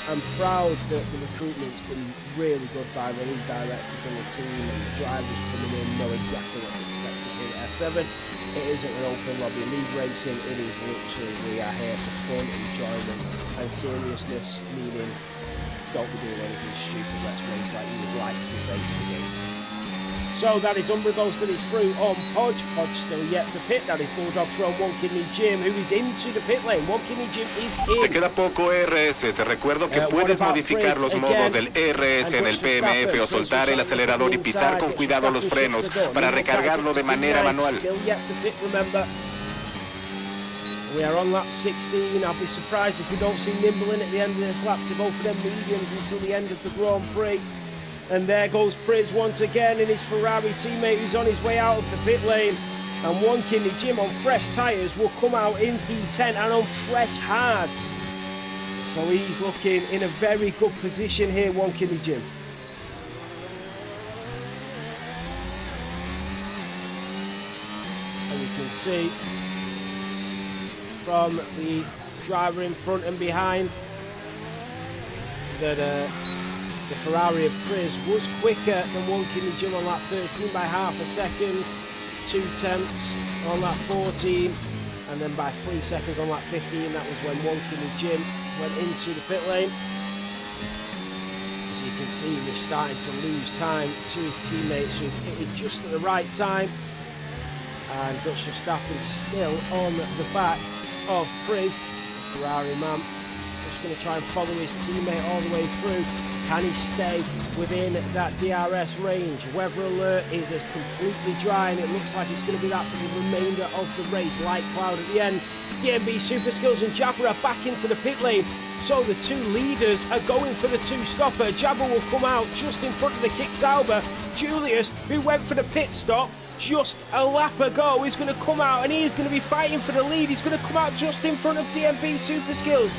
I'm proud that the recruitment's been really good by the league directors and the team, and the drivers coming in know exactly what's expected here at F7. It isn't an open lobby league racing, it is literally we are here for fun, enjoyment and seriousness, meaning don't be doing anything stupid, let's race like you would like to be raced against. So that is Umbraghost that is through on Podge. Podge still yet to pit. That is Bulldog from One Kidney Jim, who is into the pit lane. One Kidney Jim is in. Te queda poco RS. Te recuerdo que puedes modificar los modos del RS en el PMF o soltar el acelerador y pisar con cuidado los frenos para recargarlo de manera manual. Still yet to pit, remember. We are on lap 16. I'll be surprised if we don't see Nimble in at the end of this lap to go for them mediums until the end of the Grand Prix. And there goes Priz once again and his Ferrari teammate who's on his way out of the pit lane. And One Kidney Jim on fresh tyres will come out in P10 and on fresh hards. So he's looking in a very good position here, One Kidney Jim. And you can see from the driver in front and behind. That the Ferrari of Priz was quicker than One Kidney Jim on lap 13 by half a second, 0.2 on lap 14, and then by 3 seconds on lap 15. That was when One Kidney Jim went into the pit lane. As you can see, he was starting to lose time to his teammates, who pitted just at the right time. And Dutch Verstappen still on the back of Priz, the Ferrari man. Just going to try and follow his teammate all the way through. Can he stay within that DRS range? Weather alert is completely dry, and it looks like it's going to be that for the remainder of the race. Light cloud at the end. DMB Super Skills and Jabba are back into the pit lane. So the two leaders are going for the two-stopper. Jabba will come out just in front of the Kick Sauber. Julius, who went for the pit stop just a lap ago, is going to come out, and he is going to be fighting for the lead. He's going to come out just in front of DMB Super Skills.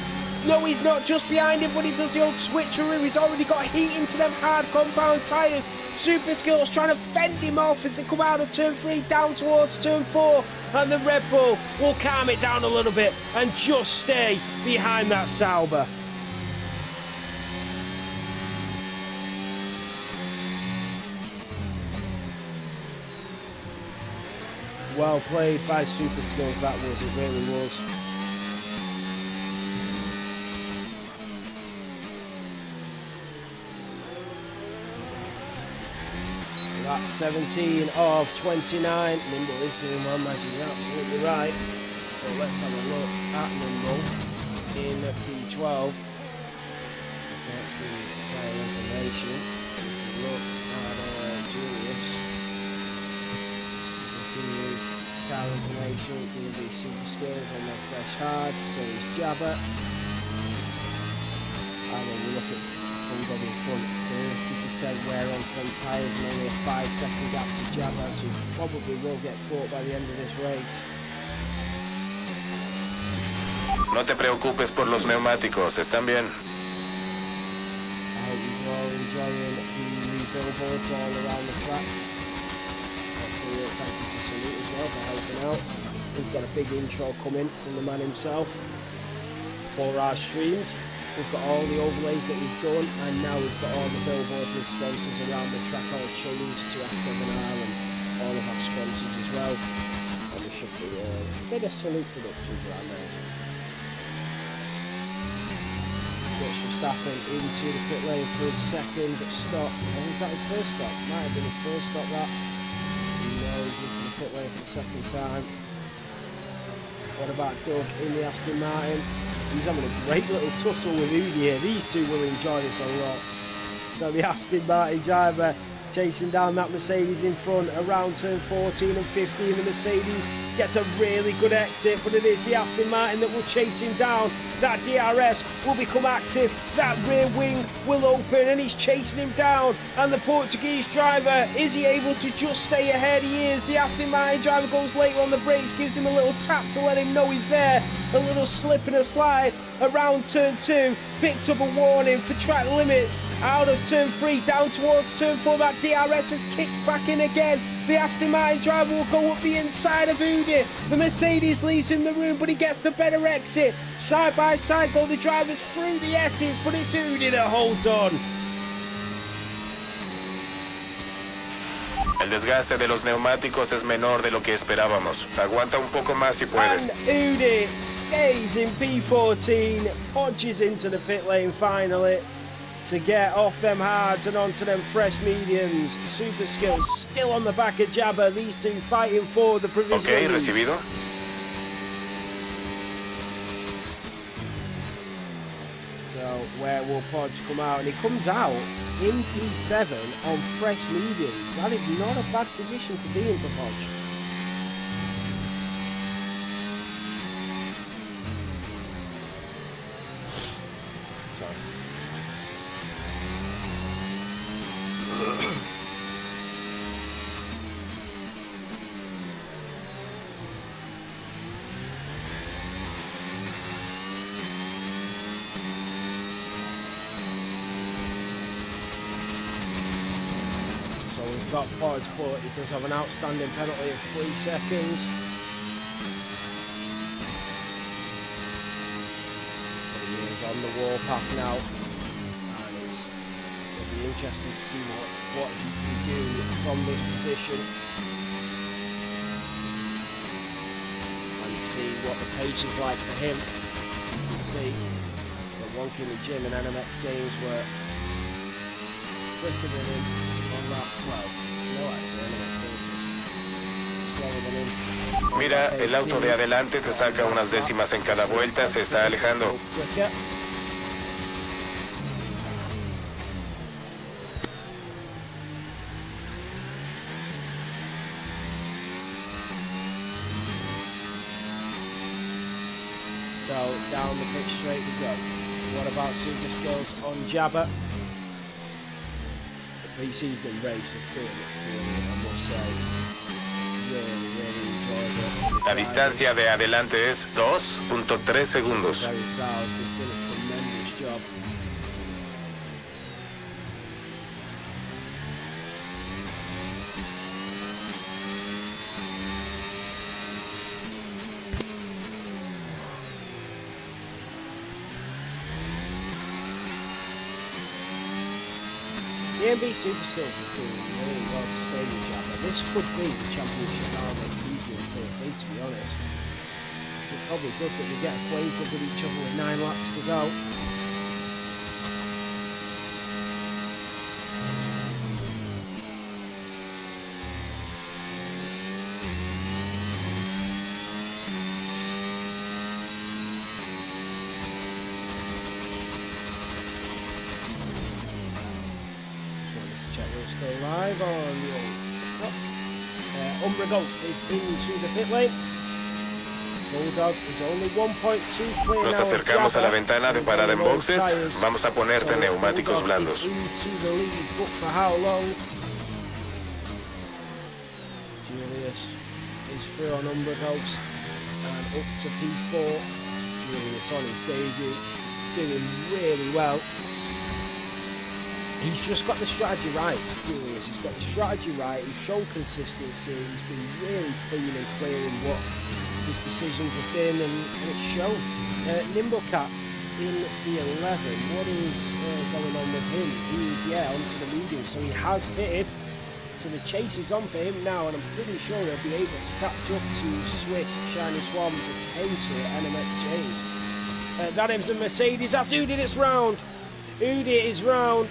No, he's not just behind him, but he does the old switcheroo. He's already got heat into them hard compound tyres. Super Skills trying to fend him off as they come out of turn 3 down towards turn 4. And the Red Bull will calm it down a little bit and just stay behind that Sauber. Well played by Super Skills, that was, it really was. Lap 17 of 29. Nimble is doing well, Magic, you're absolutely right. So let's have a look at Nimble in P12. Let's see his tail information. If you look at Julius, you can see his tail information, going to be Super Skills on their fresh hard, so is Jabba. And then we look at everybody in front, 30% wear onto them tyres and only a 5-second gap to Jabba, so he probably will get caught by the end of this race. No te preocupes por los neumáticos, están bien. I hope you're all enjoying the new billboards all around the track. Hopefully, thank you to Salute as well for helping out. We've got a big intro coming from the man himself for our streams. We've got all the overlays that we've done, and now we've got all the billboards and sponsors around the track all changed to F7R and all of our sponsors as well. And there should be a bit of Salute Productions around there. Dutch Verstappen into the pit lane for his second stop. Or was that his first stop? Might have been his first stop, that. No, he's into the pit lane for the second time. What about Doug in the Aston Martin? He's having a great little tussle with Udi here. These two will enjoy this a lot. So the Aston Martin driver chasing down that Mercedes in front around turn 14 and 15. The Mercedes gets a really good exit, but it is the Aston Martin that will chase him down. That DRS will become active. That rear wing will open, and he's chasing him down. And the Portuguese driver, is he able to just stay ahead? He is. The Aston Martin driver goes later on the brakes, gives him a little tap to let him know he's there. A little slip and a slide around turn 2, picks up a warning for track limits. Out of turn 3 down towards turn 4, that DRS has kicked back in again. The Aston Martin driver will go up the inside of Udi. The Mercedes leaves him the room, but he gets the better exit. Side by side go the drivers through the S's, but it's Udi that holds on. El desgaste de los neumáticos es menor de lo que esperábamos. Aguanta un poco más si puedes. And Udi stays in P14, punches into the pit lane finally to get off them hards and onto them fresh mediums. Super Skills still on the back of Jabba. These two fighting for the provisional. Ok, recibido. So where will Podge come out? And he comes out in P7 on fresh mediums. That is not a bad position to be in for Podge. Got Podge, but he does have an outstanding penalty of 3 seconds. on the warpath now, and it'll be interesting to see what he can do from this position and see what the pace is like for him. You can see that Wonky Jim and NMX James were quicker than him on that. Well, no, actually, NMX James was slower than him. Mira, el auto de adelante te saca unas décimas en cada vuelta, se está alejando. So down the pitch straight we go. What about super skills on Jabba? The pre-season race has been brilliant, I must say. Really enjoyed it. La distancia de adelante es 2.3 segundos. Very proud, he's done a tremendous job. The MB Super Skills is doing really well to stay with Jabba. This could be the championship now next season in Tier 3, to be honest. It's probably good that we get acquainted with each other with 9 laps to go. Still live on Umbra Ghost is into the pit lane. Bulldog is only 1.2 clear. Nos acercamos a la ventana de parada en boxes. Vamos a ponerte neumáticos blandos. Into the lead, but for how long? Julius is through on Umbra Ghost and up to P4. Julius on his debut is doing really well. He's just got the strategy right, Julius. He's got the strategy right. He's shown consistency. He's been really clean and clear in what his decisions have been, and it's shown. Nimblecat in the 11. What is going on with him? He's, onto the medium, so he has pitted. So the chase is on for him now, and I'm pretty sure he'll be able to catch up to Swiss, Shiny Swan, potentially NMX James. That is a Mercedes. That's Udi that's round. Udi is round.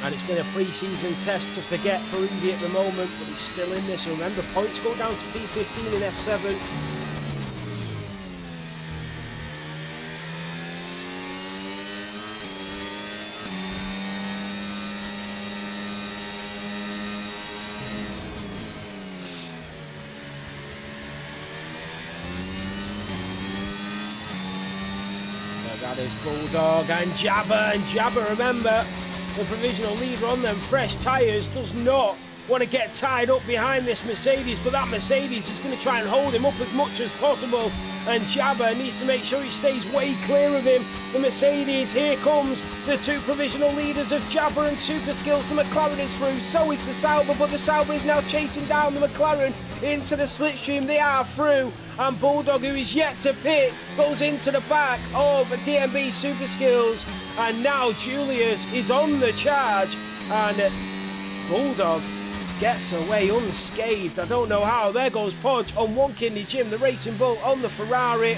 And it's been a pre-season test to forget for Udi at the moment, but he's still in this. Remember, points go down to P15 in F7. That is Bulldog and Jabba, remember, the provisional leader on them fresh tyres, does not want to get tied up behind this Mercedes, but that Mercedes is going to try and hold him up as much as possible, and Jabba needs to make sure he stays way clear of him. The Mercedes, here comes the two provisional leaders of Jabba and Super Skills. The McLaren is through, so is the Sauber, but the Sauber is now chasing down the McLaren into the slipstream. They are through, and Bulldog, who is yet to pit, goes into the back of DMB Super Skills, and now Julius is on the charge, and Bulldog gets away unscathed. I don't know how. There goes Podge on One Kidney Jim, the Racing Bull on the Ferrari,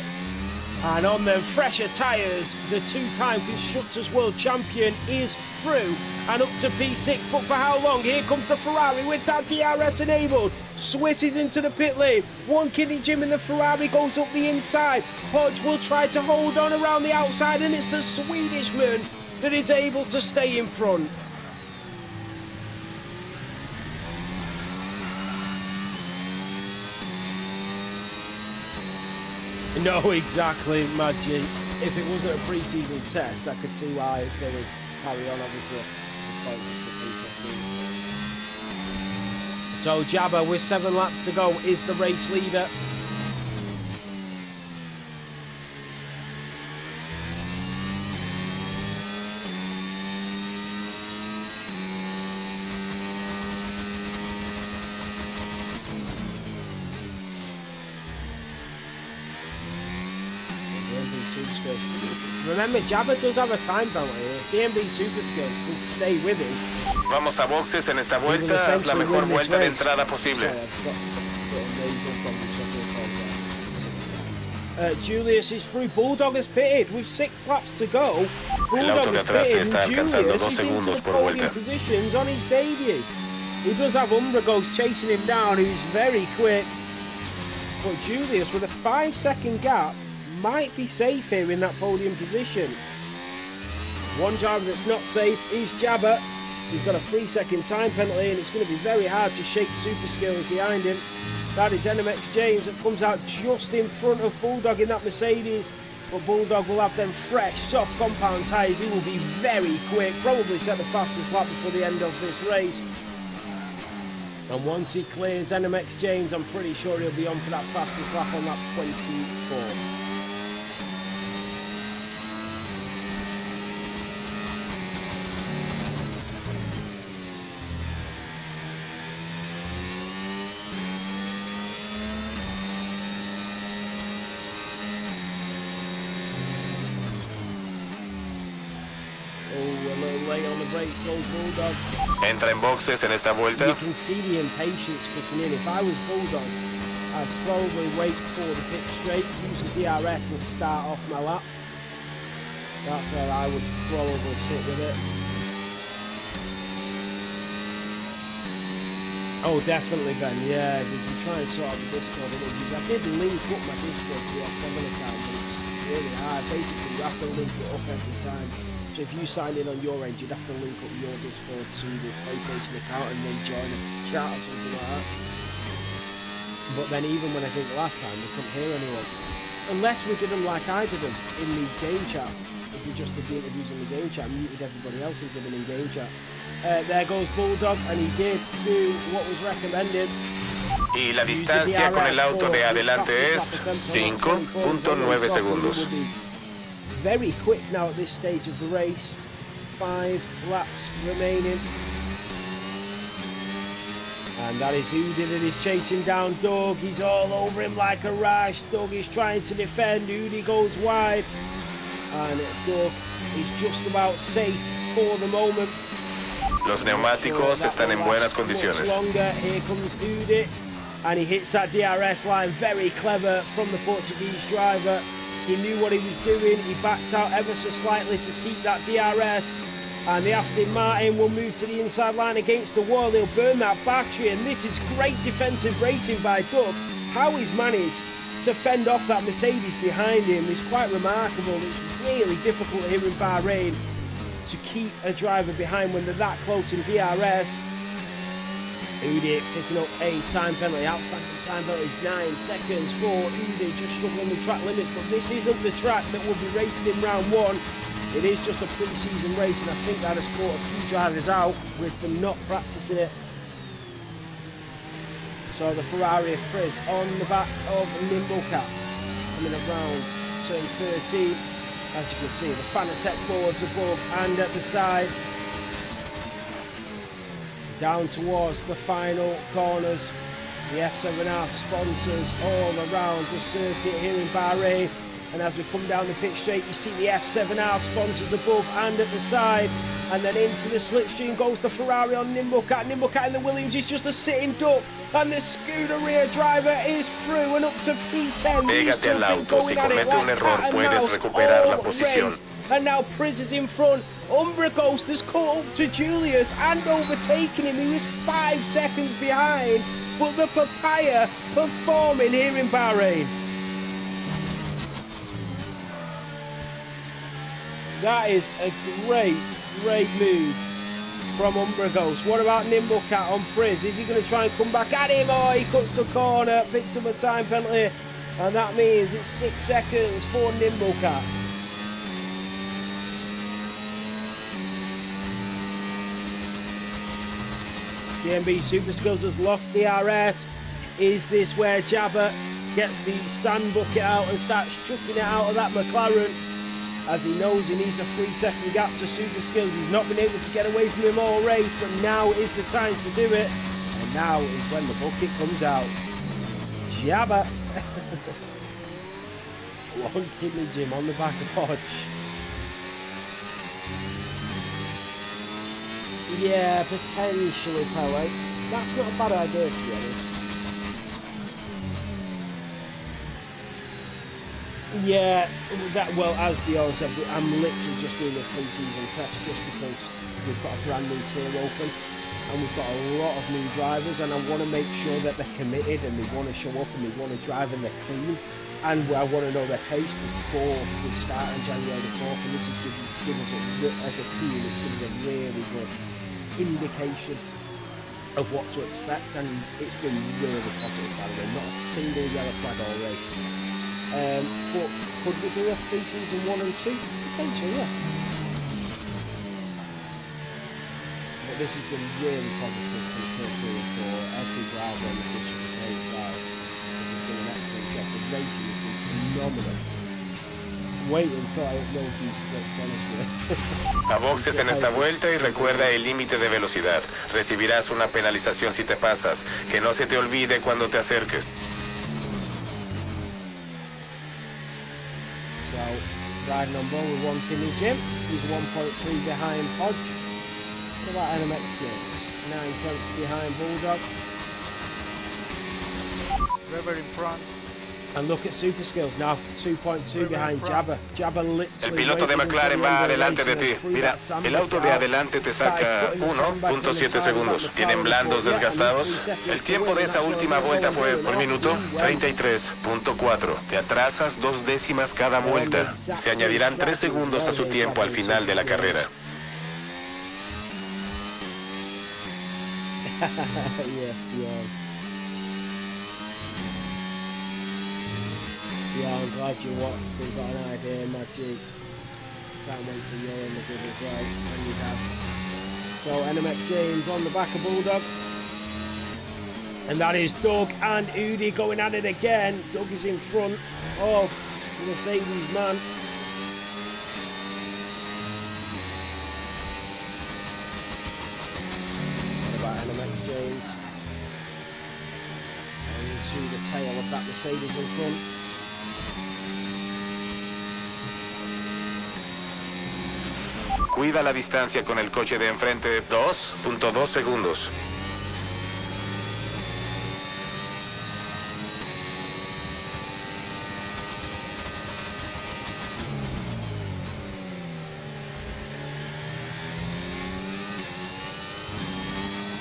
and on them fresher tyres, the two-time Constructors World Champion is through and up to P6, but for how long? Here comes the Ferrari with that DRS enabled. Swiss is into the pit lane. One Kidney Jim in the Ferrari goes up the inside. Podge will try to hold on around the outside, and it's the Swedishman that is able to stay in front. No, exactly, Maggie. If it wasn't a pre-season test, I could see why they would carry on, obviously. So Jabba, with 7 laps to go, is the race leader. Skills. Remember, Jabba does have a time penalty. If DMB Super Skills can stay with him. Vamos a boxes en esta vuelta, haz la mejor vuelta de entrada posible. Julius is through. Bulldog has pitted with 6 laps to go. El auto de atrás te está alcanzando 2 Julius is into segundos the por podium vuelta. positions on his debut. He does have Umbragos chasing him down, who's very quick. But Julius, with a 5-second gap, might be safe here in that podium position. One driver that's not safe is Jabba. He's got a 3-second time penalty, and it's going to be very hard to shake Super Skills behind him. That is NMX James that comes out just in front of Bulldog in that Mercedes. But Bulldog will have them fresh, soft compound tyres. He will be very quick, probably set the fastest lap before the end of this race. And once he clears NMX James, I'm pretty sure he'll be on for that fastest lap on lap 24. Bulldog. Entra en boxes en esta vuelta. You can see the impatience kicking in. If I was Bulldog, I'd probably wait for the pit straight, use the DRS and start off my lap. That's where I would probably sit with it. Oh, definitely, Ben. Yeah, did you try and sort out the Discord interviews? I did link up my Discord to the F7 account, but it's really hard. Basically, you have to link it up every time. So if you signed in on your end, you'd have to link up your Discord to the PlayStation account and then join a chat or something like that. But then even when I think last time, we couldn't hear anyone. Unless we did them like I did them in the game chat. If we just did the interviews in the game chat and muted everybody else who's given in game chat. There goes Bulldog, and he did do what was recommended. Y la distancia con el auto de adelante es 5.9 segundos. Very quick now at this stage of the race. 5 laps remaining. And that is Udi that is chasing down Doug. He's all over him like a rash. Doug is trying to defend. Udi goes wide. And Doug is just about safe for the moment. Los neumáticos están en buenas condiciones. Longer. Here comes Udi. And he hits that DRS line. Very clever from the Portuguese driver. He knew what he was doing. He backed out ever so slightly to keep that DRS. And the Aston Martin will move to the inside line against the wall. He'll burn that battery. And this is great defensive racing by Doug. How he's managed to fend off that Mercedes behind him is quite remarkable. It's really difficult here in Bahrain to keep a driver behind when they're that close in DRS. Udi picking up a time penalty. Outstanding time penalty is 9 seconds for Udi, just struggling with track limits. But this isn't the track that will be raced in round 1. It is just a pre-season race, and I think that has caught a few drivers out with them not practicing it. So the Ferrari of Priz on the back of Nimblecat, coming around turn 13. As you can see, the Fanatec boards above and at the side. Down towards the final corners. The F7R sponsors all around the circuit here in Bahrain. And as we come down the pit straight, you see the F7R sponsors above and at the side. And then into the slipstream goes the Ferrari on Nimblecat. Nimblecat in the Williams is just a sitting duck. And the Scuderia driver is through and up to P10. Pégate al auto. Si comete un error, puedes recuperar la posición. And now Priz is in front. Umbra Ghost has caught up to Julius and overtaken him. He was 5 seconds behind. But the Papaya performing here in Bahrain. That is a great move from Umbra Ghost. What about Nimblecat on Priz? Is he going to try and come back at him? Oh, he cuts the corner, picks up a time penalty. And that means it's 6 seconds for Nimblecat. DMB Super Skills has lost DRS. Is this where Jabba gets the sand bucket out and starts chucking it out of that McLaren? As he knows he needs a 3-second gap to Super Skills. He's not been able to get away from him all race, but now is the time to do it. And now is when the bucket comes out. Jabba. One Kidney Jim on the back of Hodge. Yeah, potentially, Pele. That's not a bad idea, to be honest. Yeah, well, as Bjorn said, I'm literally just doing a pre-season test just because we've got a brand new team open and we've got a lot of new drivers, and I want to make sure that they're committed and they want to show up and they want to drive and they're clean, and I want to know their pace before we start on January the 4th, and this is giving us, as a team, it's giving us a really good indication of what to expect, and it's been really positive, by the way. Not a single yellow flag all race. But could we do a pre-season 1 and 2? Potentially, yeah. But this has been really positive considering for every driver on the pitch of the page drive. It's been an excellent job. The racing has been phenomenal. Wait until I know these splits, honestly. A boxes en esta vuelta y recuerda el límite de velocidad. Recibirás una penalización si te pasas. Que no se te olvide cuando te acerques. So, riding on ball with one Kidney Jim. He's 1.3 behind Hodge. What about NMX James? 9/10 behind Bulldog. River in front. And look at Super Skills now, 2.2 behind Jabba. Jabba literally. El piloto de McLaren va adelante de ti. Mira, el auto de adelante te saca 1.7 segundos. Tienen blandos desgastados. El tiempo de esa última vuelta fue por minuto 33.4. Te atrasas 2 décimas cada vuelta. Se añadirán 3 segundos a su tiempo al final de la carrera. Yeah, I'm glad you watched and got an idea, Magic. Can't wait till you're in the grid as well, and you have. So NMX James on the back of Bulldog. And that is Doug and Udi going at it again. Doug is in front of Mercedes man. What about NMX James? And to the tail of that Mercedes in front. Cuida la distancia con el coche de enfrente, 2.2 segundos.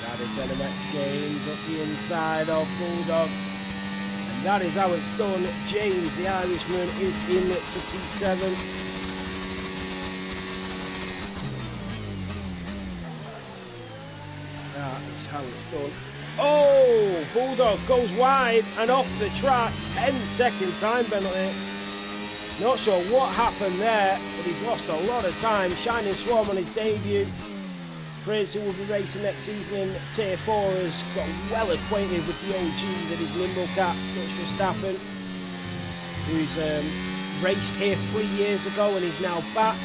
That is NMX James up the inside of Bulldog. And that is how it's done. James, the Irishman, is in to P7. That's how it's done. Oh! Bulldog goes wide and off the track. 10-second time penalty. Not sure what happened there, but he's lost a lot of time. Shining Swarm on his debut. Chris, who will be racing next season in Tier 4, has got well acquainted with the OG that is Nimble Cat, Dutch Verstappen, who's raced here 3 years ago and is now back.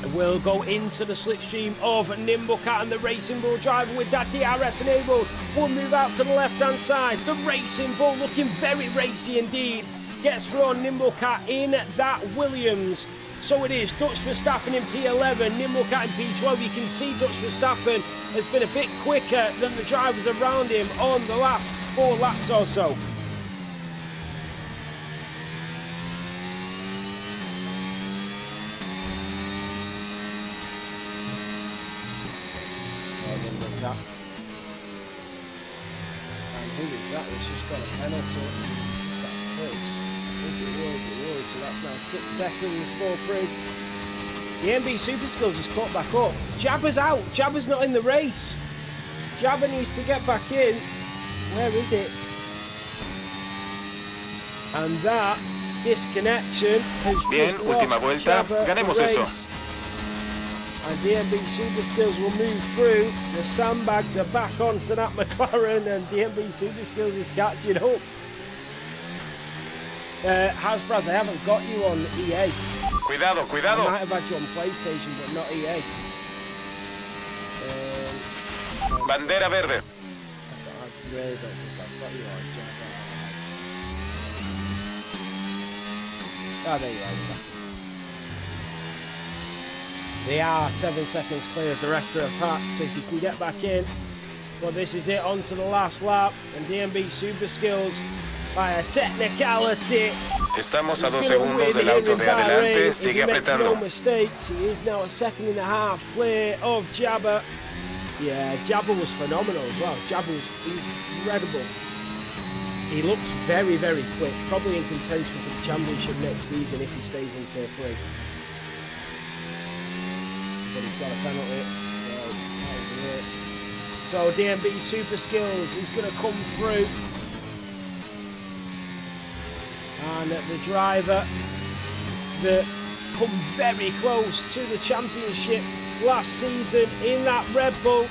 And we'll go into the slipstream of Nimble Cat and the Racing Bull driver with that DRS enabled. One move out to the left-hand side. The Racing Bull looking very racy indeed. Gets through on Nimble Cat in that Williams. So it is Dutch Verstappen in P11, Nimble Cat in P12. You can see Dutch Verstappen has been a bit quicker than the drivers around him on the last 4 laps or so. That. And who is that? It's just got a penalty. Is that Frizz? I think it was. So that's now 6 seconds for Frizz. The MB Super Skills has caught back up. Jabba's out. Jabba's not in the race. Jabba needs to get back in. Where is it? And that disconnection has just lost Jabba ganemos the race. esto. And DMB Super Skills will move through. The sandbags are back onto that McLaren, and DMB Super Skills is catching up. Hasbraz, I haven't got you on EA. Cuidado, cuidado. I might have had you on PlayStation, but not EA. Bandera verde. I really don't think I've got you on Java. Oh, there you are. They are 7 seconds clear of the rest of the pack, so if you can get back in. But this is it, on to the last lap, and DMB Super Skills, by a technicality, Estamos a he's 2 going to segundos win del here auto in de Bahrain. adelante. If he Sigue makes no apretando. mistakes, he is now a 1.5 seconds clear of Jabba. Yeah, Jabba was phenomenal as well. Jabba was incredible. He looks very, very quick. Probably in contention for the championship next season if he stays in Tier 3. But he's got a penalty. So DMB Super Skills is going to come through. And the driver that come very close to the championship last season in that Red Bull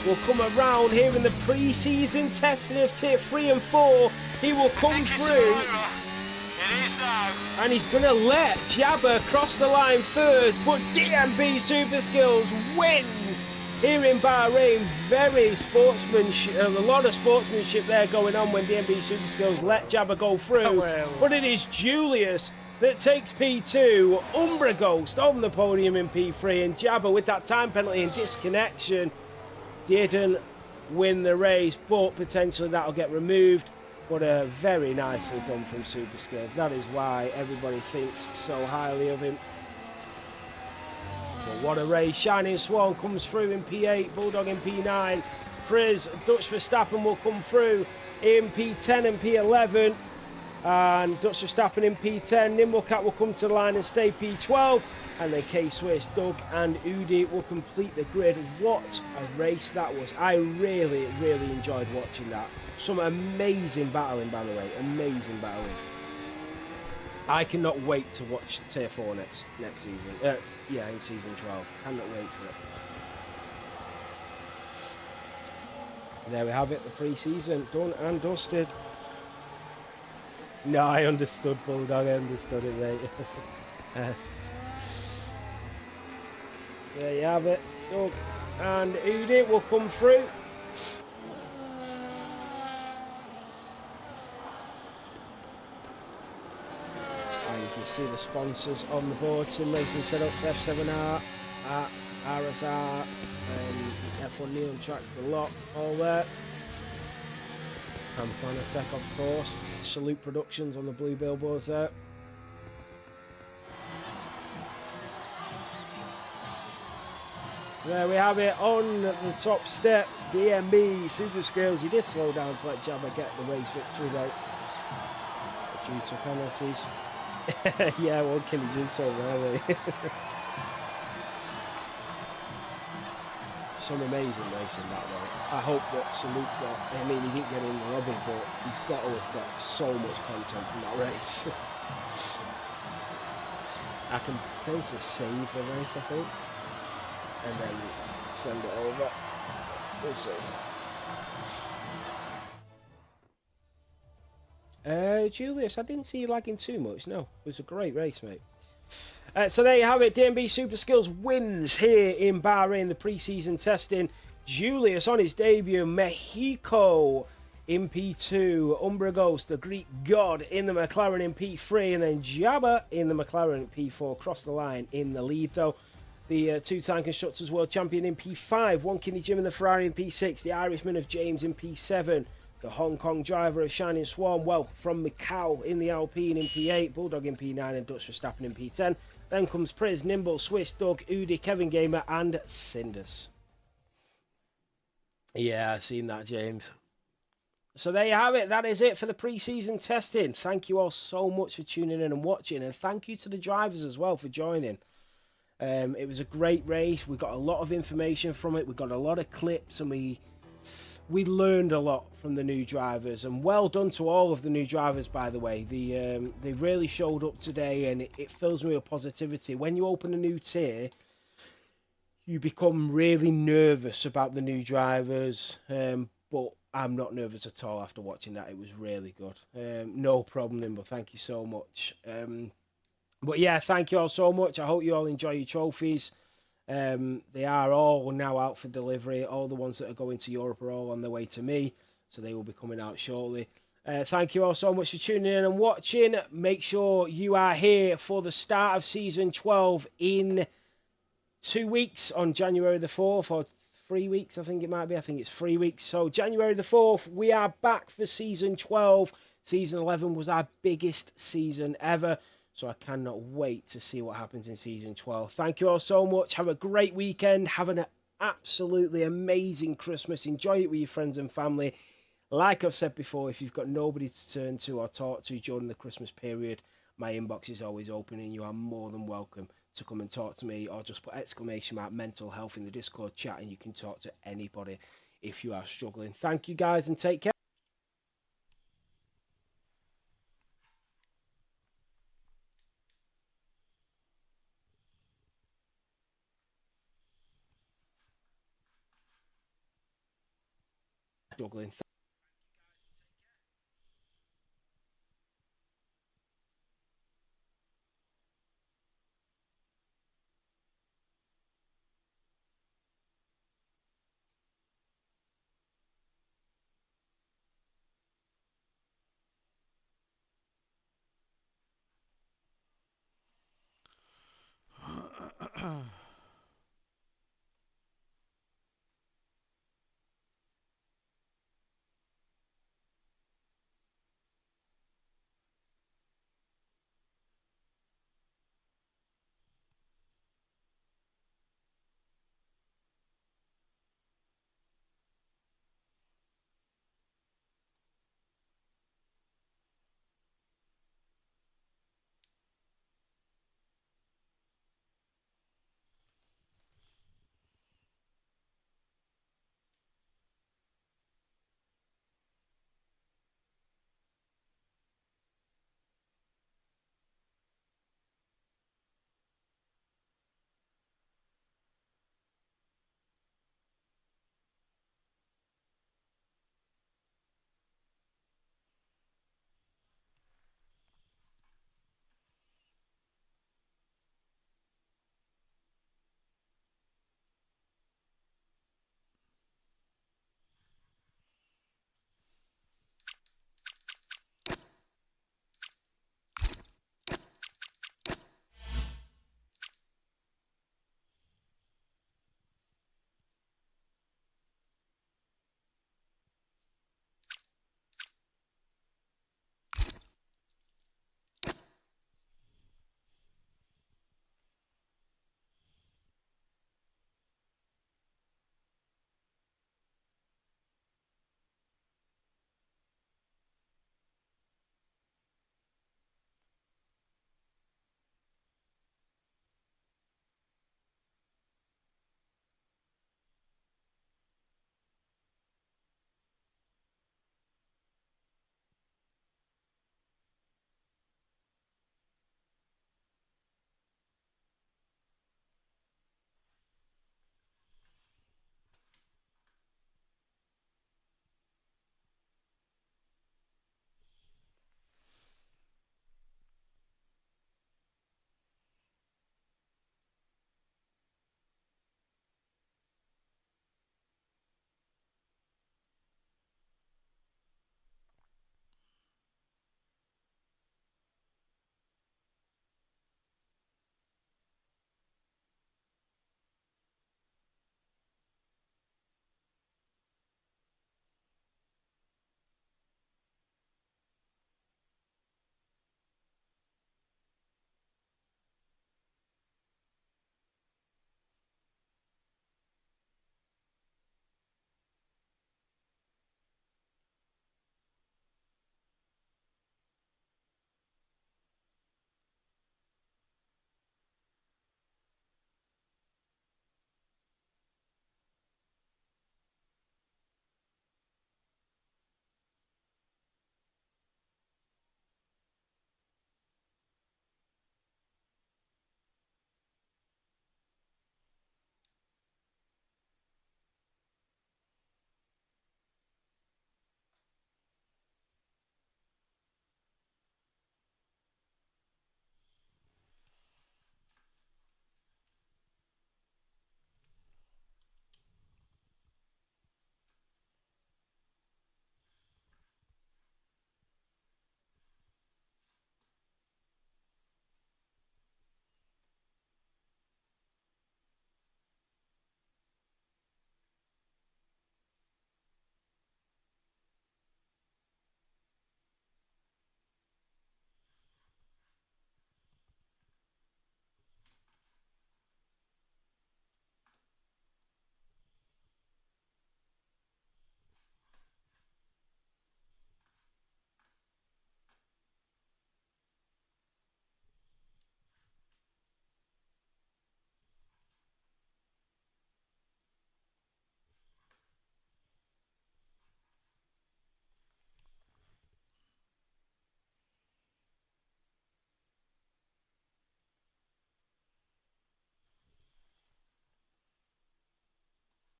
will come around here in the pre-season testing of Tier 3 and 4. He will come through. It is now. And he's going to let Jabba cross the line first, but DMB Super Skills wins here in Bahrain. Very sportsmanship, a lot of sportsmanship there going on when DMB Super Skills let Jabba go through. But it is Julius that takes P2, Umbra Ghost on the podium in P3, and Jabba with that time penalty and disconnection didn't win the race, but potentially that'll get removed. But very nicely done from Super Skills. That is why everybody thinks so highly of him. But what a race. Shining Swan comes through in P8, Bulldog in P9. Priz, Dutch Verstappen will come through in P10 and P11. And Dutch Verstappen in P10. Nimblecat will come to the line and stay P12. And then K-Swiss, Doug and Udi will complete the grid. What a race that was. I really, really enjoyed watching that. Some amazing battling, by the way. Amazing battling. I cannot wait to watch Tier 4 next season. Yeah, in Season 12. Cannot wait for it. There we have it. The pre-season done and dusted. No, I understood, Bulldog. I understood it, mate. There you have it. Doug and Udi will come through. And you can see the sponsors on the board. Sim Racing Setups, F7R, RSR, F1 Neon Tracks, the lot, all there. And Fanatec, of course. Salute Productions on the blue billboards there. So there we have it on the top step. DMB Super Skills. He did slow down to let Jabba get the race victory though, due to penalties. Yeah, what can he do so really? Some amazing racing that way. I hope that Salute got, I mean, he didn't get in the lobby, but he's got to have got so much content from that race. I can potentially save the race, I think, and then send it over. We'll see. Julius, I didn't see you lagging too much. No, it was a great race, mate. So there you have it. DMB Super Skills wins here in Bahrain, the pre-season testing. Julius on his debut. Mexico in P2. Umbra Ghost, the Greek god, in the McLaren in P3. And then Jabba in the McLaren P4. Cross the line in the lead, though. The two-time Constructors World Champion in P5. One Kinney Jim in the Ferrari in P6. The Irishman of James in P7. The Hong Kong driver of Shining Swan, well, from Macau in the Alpine in P8, Bulldog in P9 and Dutch Verstappen in P10. Then comes Priz, Nimble, Swiss, Doug, Udi, Kevin Gamer and Cinders. Yeah, I've seen that, James. So there you have it. That is it for the pre-season testing. Thank you all so much for tuning in and watching. And thank you to the drivers as well for joining. It was a great race. We got a lot of information from it. We got a lot of clips and we learned a lot from the new drivers, and well done to all of the new drivers, by the way. They really showed up today, and it fills me with positivity. When you open a new tier, you become really nervous about the new drivers, but I'm not nervous at all after watching that. It was really good. No problem, Nimble. Thank you so much. But yeah, thank you all so much. I hope you all enjoy your trophies. They are all now out for delivery. All the ones that are going to Europe are all on their way to me, so they will be coming out shortly. Thank you all so much for tuning in and watching. Make sure you are here for the start of season 12 in 2 weeks on January the 4th, or 3 weeks, I think it might be. I think it's 3 weeks. So January the 4th, we are back for season 12. Season 11 was our biggest season ever. So I cannot wait to see what happens in season 12. Thank you all so much. Have a great weekend. Have an absolutely amazing Christmas. Enjoy it with your friends and family. Like I've said before, if you've got nobody to turn to or talk to during the Christmas period, my inbox is always open and you are more than welcome to come and talk to me, or just put exclamation mark mental health in the Discord chat and you can talk to anybody if you are struggling. Thank you guys and take care. Struggling.